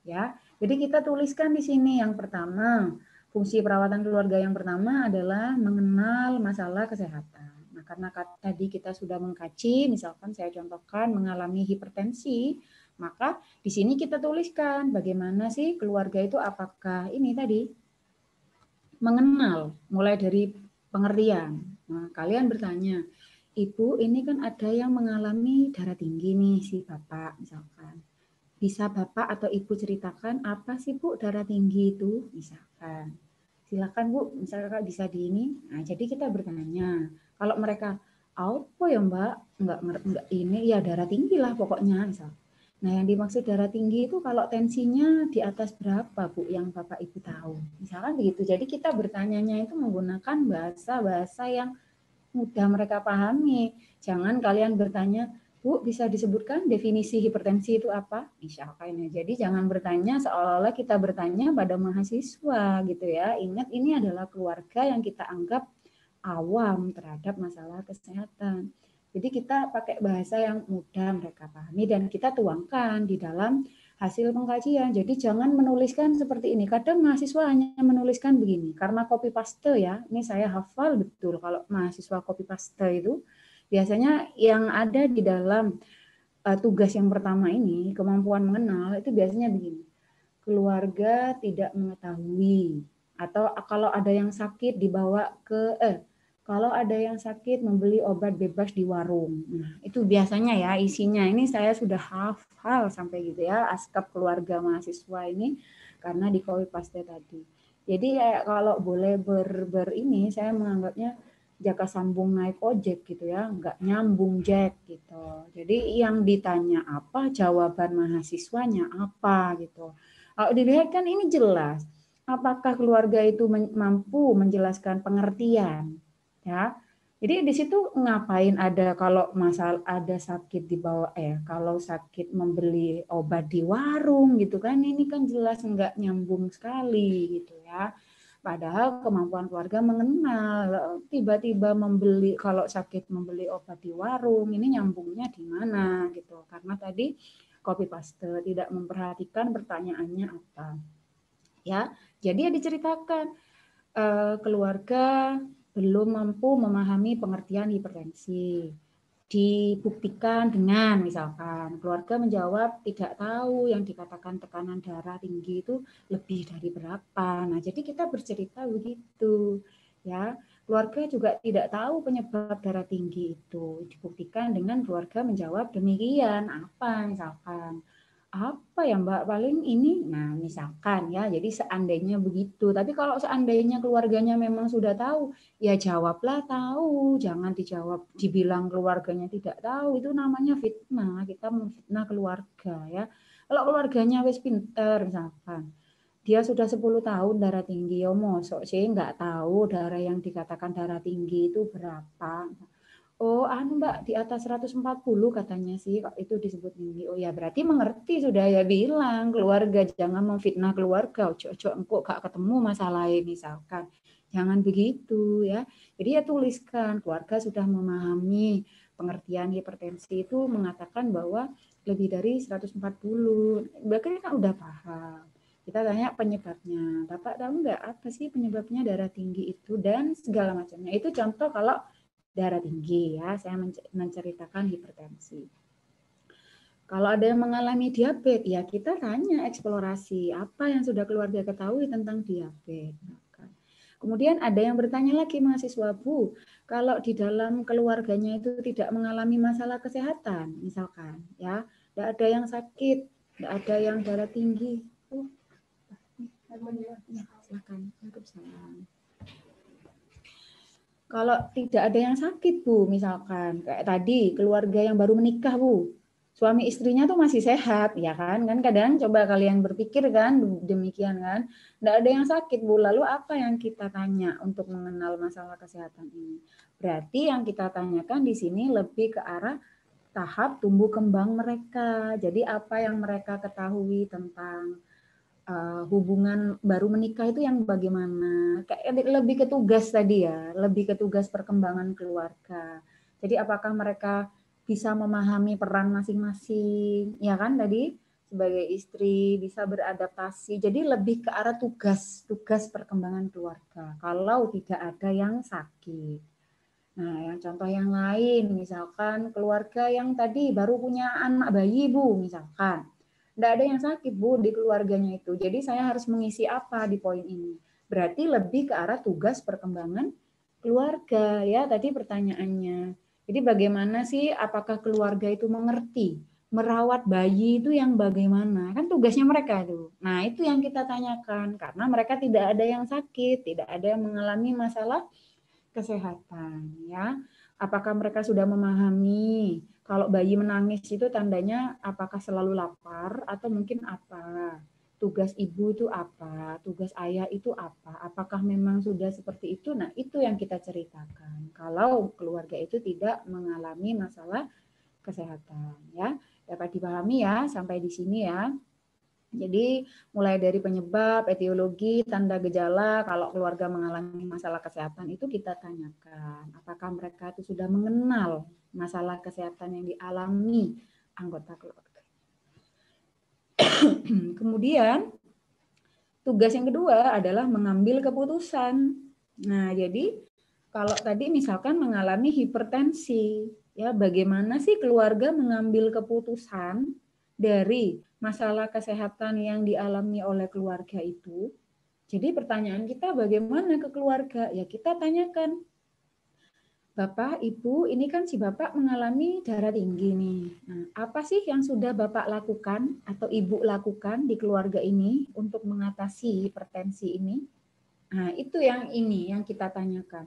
Ya. Jadi kita tuliskan di sini yang pertama, fungsi perawatan keluarga yang pertama adalah mengenal masalah kesehatan. Nah, karena tadi kita sudah mengkaji, misalkan saya contohkan mengalami hipertensi, maka di sini kita tuliskan bagaimana sih keluarga itu apakah ini tadi mengenal mulai dari pengertian. Nah, kalian bertanya, Ibu ini kan ada yang mengalami darah tinggi nih si Bapak misalkan. Bisa Bapak atau Ibu ceritakan apa sih Bu darah tinggi itu misalkan. Silakan Bu, misalkan bisa di ini. Nah, jadi kita bertanya. Kalau mereka, apa ya Mbak? Enggak ini, ya darah tinggi lah pokoknya. Misal. Nah, yang dimaksud darah tinggi itu kalau tensinya di atas berapa Bu yang Bapak Ibu tahu. Misalkan begitu. Jadi kita bertanyanya itu menggunakan bahasa-bahasa yang mudah mereka pahami. Jangan kalian bertanya, Bu, bisa disebutkan definisi hipertensi itu apa? Misalkan ya. Jadi jangan bertanya seolah-olah kita bertanya pada mahasiswa gitu ya. Ingat ini adalah keluarga yang kita anggap awam terhadap masalah kesehatan. Jadi kita pakai bahasa yang mudah mereka pahami dan kita tuangkan di dalam hasil pengkajian. Jadi jangan menuliskan seperti ini. Kadang mahasiswa hanya menuliskan begini karena copy paste ya. Ini saya hafal betul kalau mahasiswa copy paste itu biasanya yang ada di dalam tugas yang pertama ini, kemampuan mengenal itu biasanya begini. Keluarga tidak mengetahui atau kalau ada yang sakit dibawa ke Kalau ada yang sakit membeli obat bebas di warung. Nah, itu biasanya ya isinya. Ini saya sudah hafal sampai gitu ya, askap keluarga mahasiswa ini karena di copy paste tadi. Jadi kalau boleh ini saya menganggapnya jaka sambung naik ojek gitu ya, nggak nyambung jack gitu. Jadi yang ditanya apa, jawaban mahasiswanya apa gitu. Kalau dilihat kan ini jelas. Apakah keluarga itu mampu menjelaskan pengertian? Ya, jadi di situ ngapain ada kalau masalah ada sakit di bawah kalau sakit membeli obat di warung gitu kan, ini kan jelas nggak nyambung sekali gitu ya. Padahal kemampuan keluarga mengenal, tiba-tiba membeli kalau sakit membeli obat di warung, ini nyambungnya di mana gitu. Karena tadi copy paste tidak memperhatikan pertanyaannya apa. Ya, jadi diceritakan keluarga belum mampu memahami pengertian hipertensi. Dibuktikan dengan misalkan keluarga menjawab tidak tahu yang dikatakan tekanan darah tinggi itu lebih dari berapa. Nah, jadi kita bercerita begitu. Ya, keluarga juga tidak tahu penyebab darah tinggi itu. Dibuktikan dengan keluarga menjawab demikian. Apa misalkan? Apa ya Mbak, paling ini, nah misalkan ya, jadi seandainya begitu. Tapi kalau seandainya keluarganya memang sudah tahu, ya jawablah tahu, jangan dijawab, dibilang keluarganya tidak tahu, itu namanya fitnah, kita memfitnah keluarga ya. Kalau keluarganya wis pinter misalkan, dia sudah 10 tahun darah tinggi, ya mosok sih nggak tahu darah yang dikatakan darah tinggi itu berapa. Oh, Mbak, di atas 140 katanya sih, kok itu disebut tinggi. Oh ya, berarti mengerti sudah ya, bilang keluarga, jangan memfitnah keluarga. Ojo-ojo engkau gak ketemu masalahnya misalkan. Jangan begitu ya. Jadi ya tuliskan, keluarga sudah memahami pengertian hipertensi itu mengatakan bahwa lebih dari 140. Berarti kan udah paham. Kita tanya penyebabnya. Bapak tahu nggak apa sih penyebabnya darah tinggi itu dan segala macamnya. Itu contoh kalau darah tinggi ya, saya menceritakan hipertensi. Kalau ada yang mengalami diabetes, ya kita tanya eksplorasi apa yang sudah keluarga ketahui tentang diabetes. Kemudian ada yang bertanya lagi mahasiswa, Bu, kalau di dalam keluarganya itu tidak mengalami masalah kesehatan, misalkan, ya, tidak ada yang sakit, tidak ada yang darah tinggi. Silakan. Kalau tidak ada yang sakit, Bu, misalkan kayak tadi keluarga yang baru menikah, Bu, suami istrinya tuh masih sehat, ya kan? Kan kadang coba kalian berpikir kan demikian kan? Tidak ada yang sakit, Bu. Lalu apa yang kita tanya untuk mengenal masalah kesehatan ini? Berarti yang kita tanyakan di sini lebih ke arah tahap tumbuh kembang mereka. Jadi apa yang mereka ketahui tentang hubungan baru menikah itu yang bagaimana, kayak lebih ke tugas tadi ya, lebih ke tugas perkembangan keluarga. Jadi apakah mereka bisa memahami peran masing-masing, ya kan tadi sebagai istri bisa beradaptasi. Jadi lebih ke arah tugas perkembangan keluarga. Kalau tidak ada yang sakit. Nah, yang contoh yang lain, misalkan keluarga yang tadi baru punya anak bayi, Bu, misalkan. Tidak ada yang sakit, Bu, di keluarganya itu. Jadi saya harus mengisi apa di poin ini? Berarti lebih ke arah tugas perkembangan keluarga, ya tadi pertanyaannya. Jadi bagaimana sih, apakah keluarga itu mengerti? Merawat bayi itu yang bagaimana? Kan tugasnya mereka itu. Nah, itu yang kita tanyakan. Karena mereka tidak ada yang sakit, tidak ada yang mengalami masalah kesehatan, ya. Apakah mereka sudah memahami kalau bayi menangis itu tandanya apakah selalu lapar atau mungkin apa? Tugas ibu itu apa? Tugas ayah itu apa? Apakah memang sudah seperti itu? Nah, itu yang kita ceritakan. Kalau keluarga itu tidak mengalami masalah kesehatan, ya. Dapat dipahami ya sampai di sini ya. Jadi mulai dari penyebab, etiologi, tanda gejala, kalau keluarga mengalami masalah kesehatan itu kita tanyakan. Apakah mereka itu sudah mengenal masalah kesehatan yang dialami anggota keluarga. Kemudian tugas yang kedua adalah mengambil keputusan. Nah, jadi kalau tadi misalkan mengalami hipertensi, ya bagaimana sih keluarga mengambil keputusan dari masalah kesehatan yang dialami oleh keluarga itu? Jadi pertanyaan kita bagaimana ke keluarga? Ya kita tanyakan, Bapak, Ibu, ini kan si Bapak mengalami darah tinggi nih. Nah, apa sih yang sudah Bapak lakukan atau Ibu lakukan di keluarga ini untuk mengatasi hipertensi ini? Nah, itu yang kita tanyakan.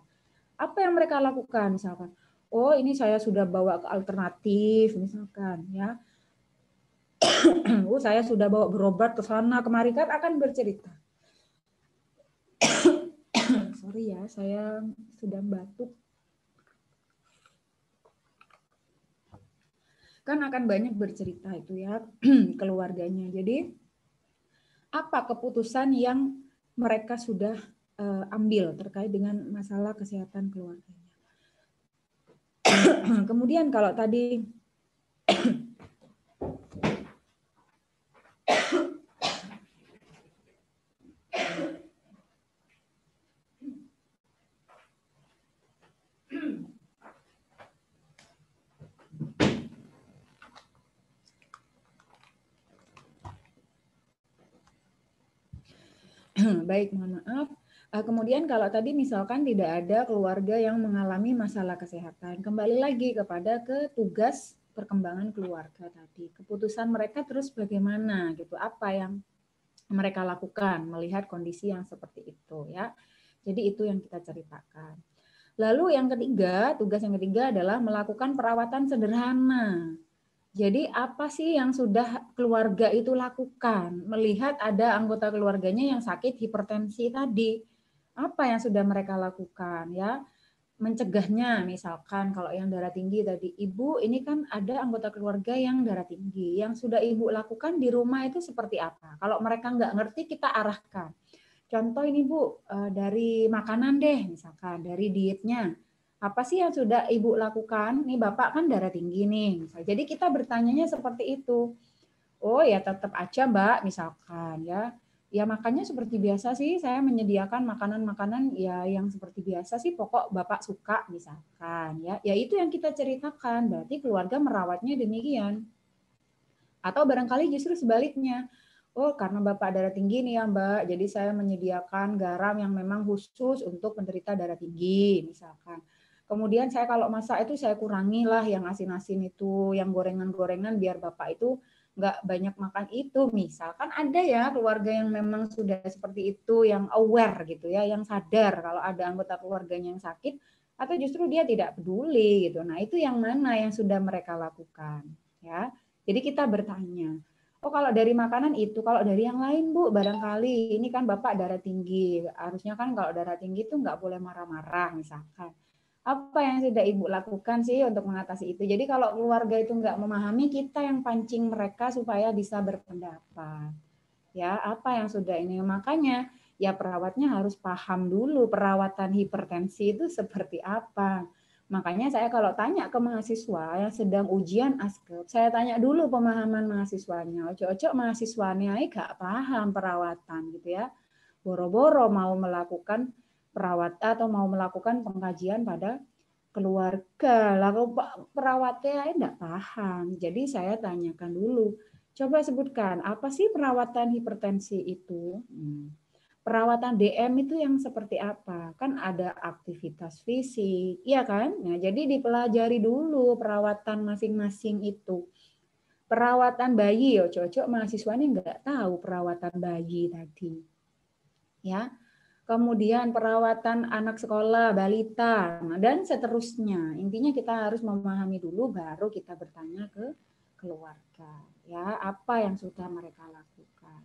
Apa yang mereka lakukan misalkan? Oh, ini saya sudah bawa ke alternatif misalkan ya. Oh, saya sudah bawa berobat ke sana kemari, kan akan bercerita. Sorry ya, saya sudah batuk. Kan akan banyak bercerita itu ya keluarganya. Jadi apa keputusan yang mereka sudah ambil terkait dengan masalah kesehatan keluarganya. Kemudian kalau tadi baik, mohon maaf. Kemudian kalau tadi misalkan tidak ada keluarga yang mengalami masalah kesehatan, kembali lagi kepada tugas perkembangan keluarga tadi. Keputusan mereka terus bagaimana gitu, apa yang mereka lakukan melihat kondisi yang seperti itu ya. Jadi itu yang kita ceritakan. Lalu yang ketiga, tugas yang ketiga adalah melakukan perawatan sederhana. Jadi apa sih yang sudah keluarga itu lakukan? Melihat ada anggota keluarganya yang sakit hipertensi tadi. Apa yang sudah mereka lakukan ya? Mencegahnya misalkan kalau yang darah tinggi tadi, Ibu ini kan ada anggota keluarga yang darah tinggi. Yang sudah Ibu lakukan di rumah itu seperti apa? Kalau mereka nggak ngerti kita arahkan. Contoh ini Bu, dari makanan deh misalkan, dari dietnya. Apa sih yang sudah Ibu lakukan? Nih Bapak kan darah tinggi nih. Jadi kita bertanyanya seperti itu. Oh ya tetap aja Mbak misalkan ya. Ya makannya seperti biasa sih, saya menyediakan makanan-makanan ya yang seperti biasa sih, pokok Bapak suka misalkan ya. Ya itu yang kita ceritakan, berarti keluarga merawatnya demikian. Atau barangkali justru sebaliknya. Oh, karena Bapak darah tinggi nih ya Mbak, jadi saya menyediakan garam yang memang khusus untuk penderita darah tinggi misalkan. Kemudian saya kalau masak itu saya kurangi lah yang asin-asin itu, yang gorengan-gorengan biar Bapak itu nggak banyak makan itu. Misalkan ada ya keluarga yang memang sudah seperti itu, yang aware gitu ya, yang sadar kalau ada anggota keluarganya yang sakit, atau justru dia tidak peduli gitu. Nah itu yang mana yang sudah mereka lakukan ya. Jadi kita bertanya, oh kalau dari makanan itu, kalau dari yang lain Bu, barangkali ini kan Bapak darah tinggi, harusnya kan kalau darah tinggi itu nggak boleh marah-marah misalkan. Apa yang sudah Ibu lakukan sih untuk mengatasi itu? Jadi kalau keluarga itu nggak memahami, kita yang pancing mereka supaya bisa berpendapat. Ya, apa yang sudah ini? Makanya ya perawatnya harus paham dulu perawatan hipertensi itu seperti apa. Makanya saya kalau tanya ke mahasiswa yang sedang ujian askep, saya tanya dulu pemahaman mahasiswanya. Ojo-ojo mahasiswanya gak paham perawatan gitu ya. Boro-boro mau melakukan perawat atau mau melakukan pengkajian pada keluarga. Lalu perawatnya enggak paham. Jadi saya tanyakan dulu. Coba sebutkan, apa sih perawatan hipertensi itu? Perawatan DM itu yang seperti apa? Kan ada aktivitas fisik, iya kan? Nah, jadi dipelajari dulu perawatan masing-masing itu. Perawatan bayi, cocok mahasiswanya nggak tahu perawatan bayi tadi. Ya. Kemudian perawatan anak sekolah, balita, dan seterusnya. Intinya kita harus memahami dulu baru kita bertanya ke keluarga. Ya, apa yang sudah mereka lakukan.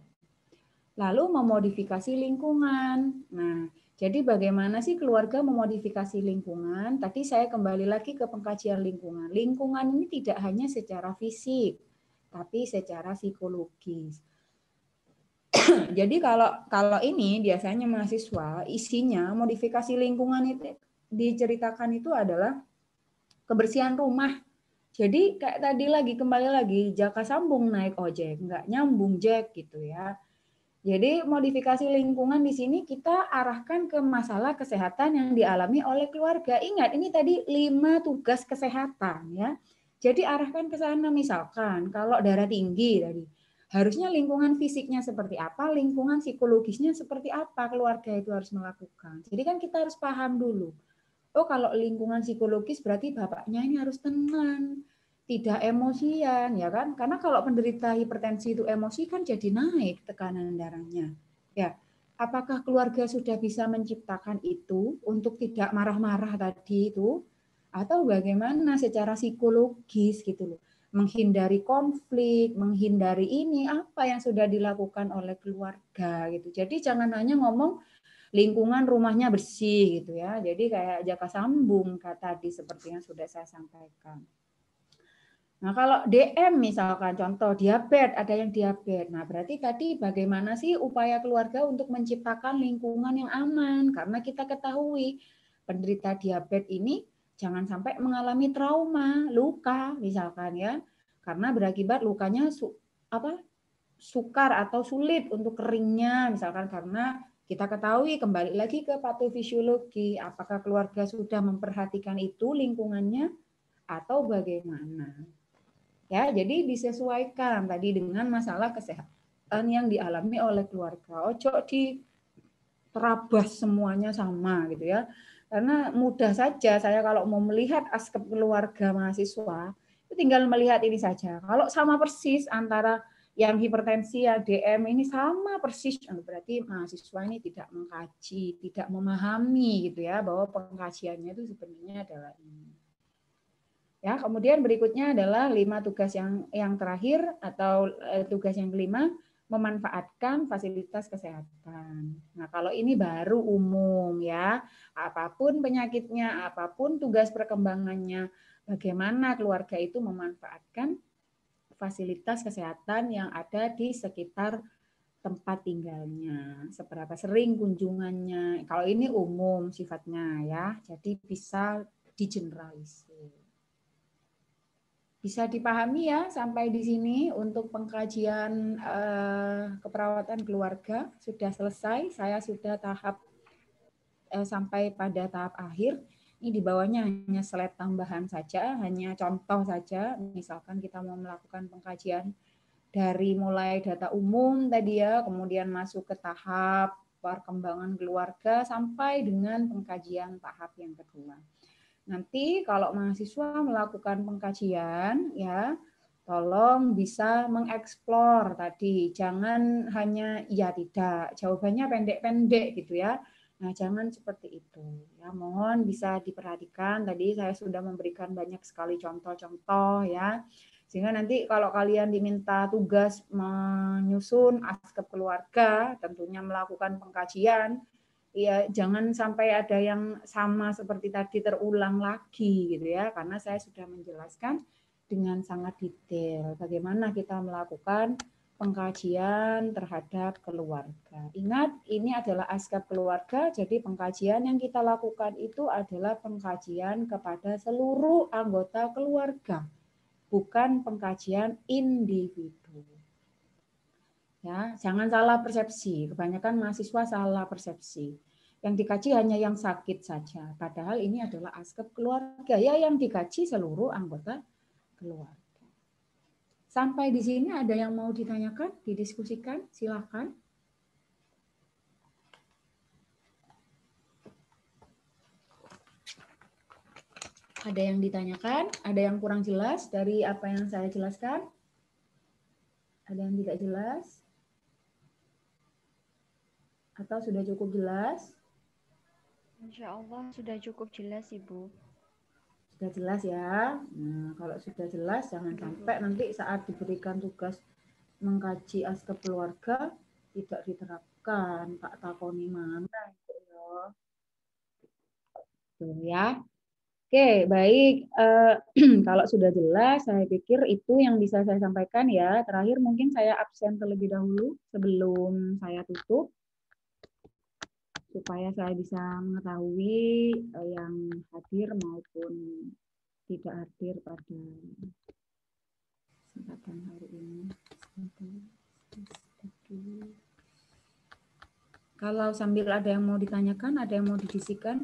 Lalu memodifikasi lingkungan. Nah, jadi bagaimana sih keluarga memodifikasi lingkungan? Tadi saya kembali lagi ke pengkajian lingkungan. Lingkungan ini tidak hanya secara fisik, tapi secara psikologis. Jadi kalau ini biasanya mahasiswa isinya modifikasi lingkungan itu diceritakan itu adalah kebersihan rumah. Jadi kayak tadi lagi kembali lagi jaka sambung naik ojek, nggak nyambung jack gitu ya. Jadi modifikasi lingkungan di sini kita arahkan ke masalah kesehatan yang dialami oleh keluarga. Ingat ini tadi 5 tugas kesehatan ya. Jadi arahkan ke sana misalkan kalau darah tinggi tadi. Harusnya lingkungan fisiknya seperti apa, lingkungan psikologisnya seperti apa keluarga itu harus melakukan. Jadi kan kita harus paham dulu. Oh, kalau lingkungan psikologis berarti bapaknya ini harus tenang, tidak emosian, ya kan? Karena kalau penderita hipertensi itu emosi kan jadi naik tekanan darahnya. Ya, apakah keluarga sudah bisa menciptakan itu untuk tidak marah-marah tadi itu, atau bagaimana secara psikologis gitu loh? Menghindari konflik, menghindari ini apa yang sudah dilakukan oleh keluarga gitu. Jadi jangan hanya ngomong lingkungan rumahnya bersih gitu ya. Jadi kayak jaka sambung kata tadi seperti yang sudah saya sampaikan. Nah, kalau DM misalkan contoh diabetes, ada yang diabetes. Nah, berarti tadi bagaimana sih upaya keluarga untuk menciptakan lingkungan yang aman? Karena kita ketahui penderita diabetes ini jangan sampai mengalami trauma, luka misalkan ya. Karena berakibat lukanya sukar atau sulit untuk keringnya misalkan karena kita ketahui kembali lagi ke patofisiologi, apakah keluarga sudah memperhatikan itu lingkungannya atau bagaimana. Ya, jadi disesuaikan tadi dengan masalah kesehatan yang dialami oleh keluarga. Ojo diterabas semuanya sama gitu ya. Karena mudah saja saya kalau mau melihat aspek keluarga mahasiswa, itu tinggal melihat ini saja. Kalau sama persis antara yang hipertensi, yang DM ini sama persis, berarti mahasiswa ini tidak mengkaji, tidak memahami gitu ya, bahwa pengkajiannya itu sebenarnya adalah ini. Ya, kemudian berikutnya adalah 5 tugas yang terakhir atau tugas yang kelima, memanfaatkan fasilitas kesehatan. Nah, kalau ini baru umum ya, apapun penyakitnya, apapun tugas perkembangannya, bagaimana keluarga itu memanfaatkan fasilitas kesehatan yang ada di sekitar tempat tinggalnya, seberapa sering kunjungannya. Kalau ini umum sifatnya ya, jadi bisa digeneralisir. Bisa dipahami ya sampai di sini untuk pengkajian keperawatan keluarga sudah selesai. Saya sudah sampai pada tahap akhir. Ini di bawahnya hanya slide tambahan saja, hanya contoh saja. Misalkan kita mau melakukan pengkajian dari mulai data umum tadi ya, kemudian masuk ke tahap perkembangan keluarga sampai dengan pengkajian tahap yang kedua. Nanti kalau mahasiswa melakukan pengkajian ya, tolong bisa mengeksplor tadi, jangan hanya iya tidak, jawabannya pendek-pendek gitu ya. Nah, jangan seperti itu. Ya, mohon bisa diperhatikan. Tadi saya sudah memberikan banyak sekali contoh-contoh ya. Sehingga nanti kalau kalian diminta tugas menyusun askep keluarga, tentunya melakukan pengkajian, ya jangan sampai ada yang sama seperti tadi terulang lagi gitu ya, karena saya sudah menjelaskan dengan sangat detail bagaimana kita melakukan pengkajian terhadap keluarga. Ingat, ini adalah askep keluarga, jadi pengkajian yang kita lakukan itu adalah pengkajian kepada seluruh anggota keluarga, bukan pengkajian individu. Ya, jangan salah persepsi. Kebanyakan mahasiswa salah persepsi. Yang dikaji hanya yang sakit saja. Padahal ini adalah askep keluarga. Ya, yang dikaji seluruh anggota keluarga. Sampai di sini ada yang mau ditanyakan, didiskusikan? Silakan. Ada yang ditanyakan? Ada yang kurang jelas dari apa yang saya jelaskan? Ada yang tidak jelas? Atau sudah cukup jelas? Insya Allah sudah cukup jelas, Ibu. Sudah jelas ya. Nah, kalau sudah jelas, jangan sampai nanti saat diberikan tugas mengkaji askep keluarga tidak diterapkan. Tak takoni mana itu ya. Oke, baik. Kalau sudah jelas, saya pikir itu yang bisa saya sampaikan ya. Terakhir mungkin saya absen terlebih dahulu sebelum saya tutup, supaya saya bisa mengetahui yang hadir maupun tidak hadir pada kesempatan hari ini. Kalau sambil ada yang mau ditanyakan, ada yang mau dibisikan,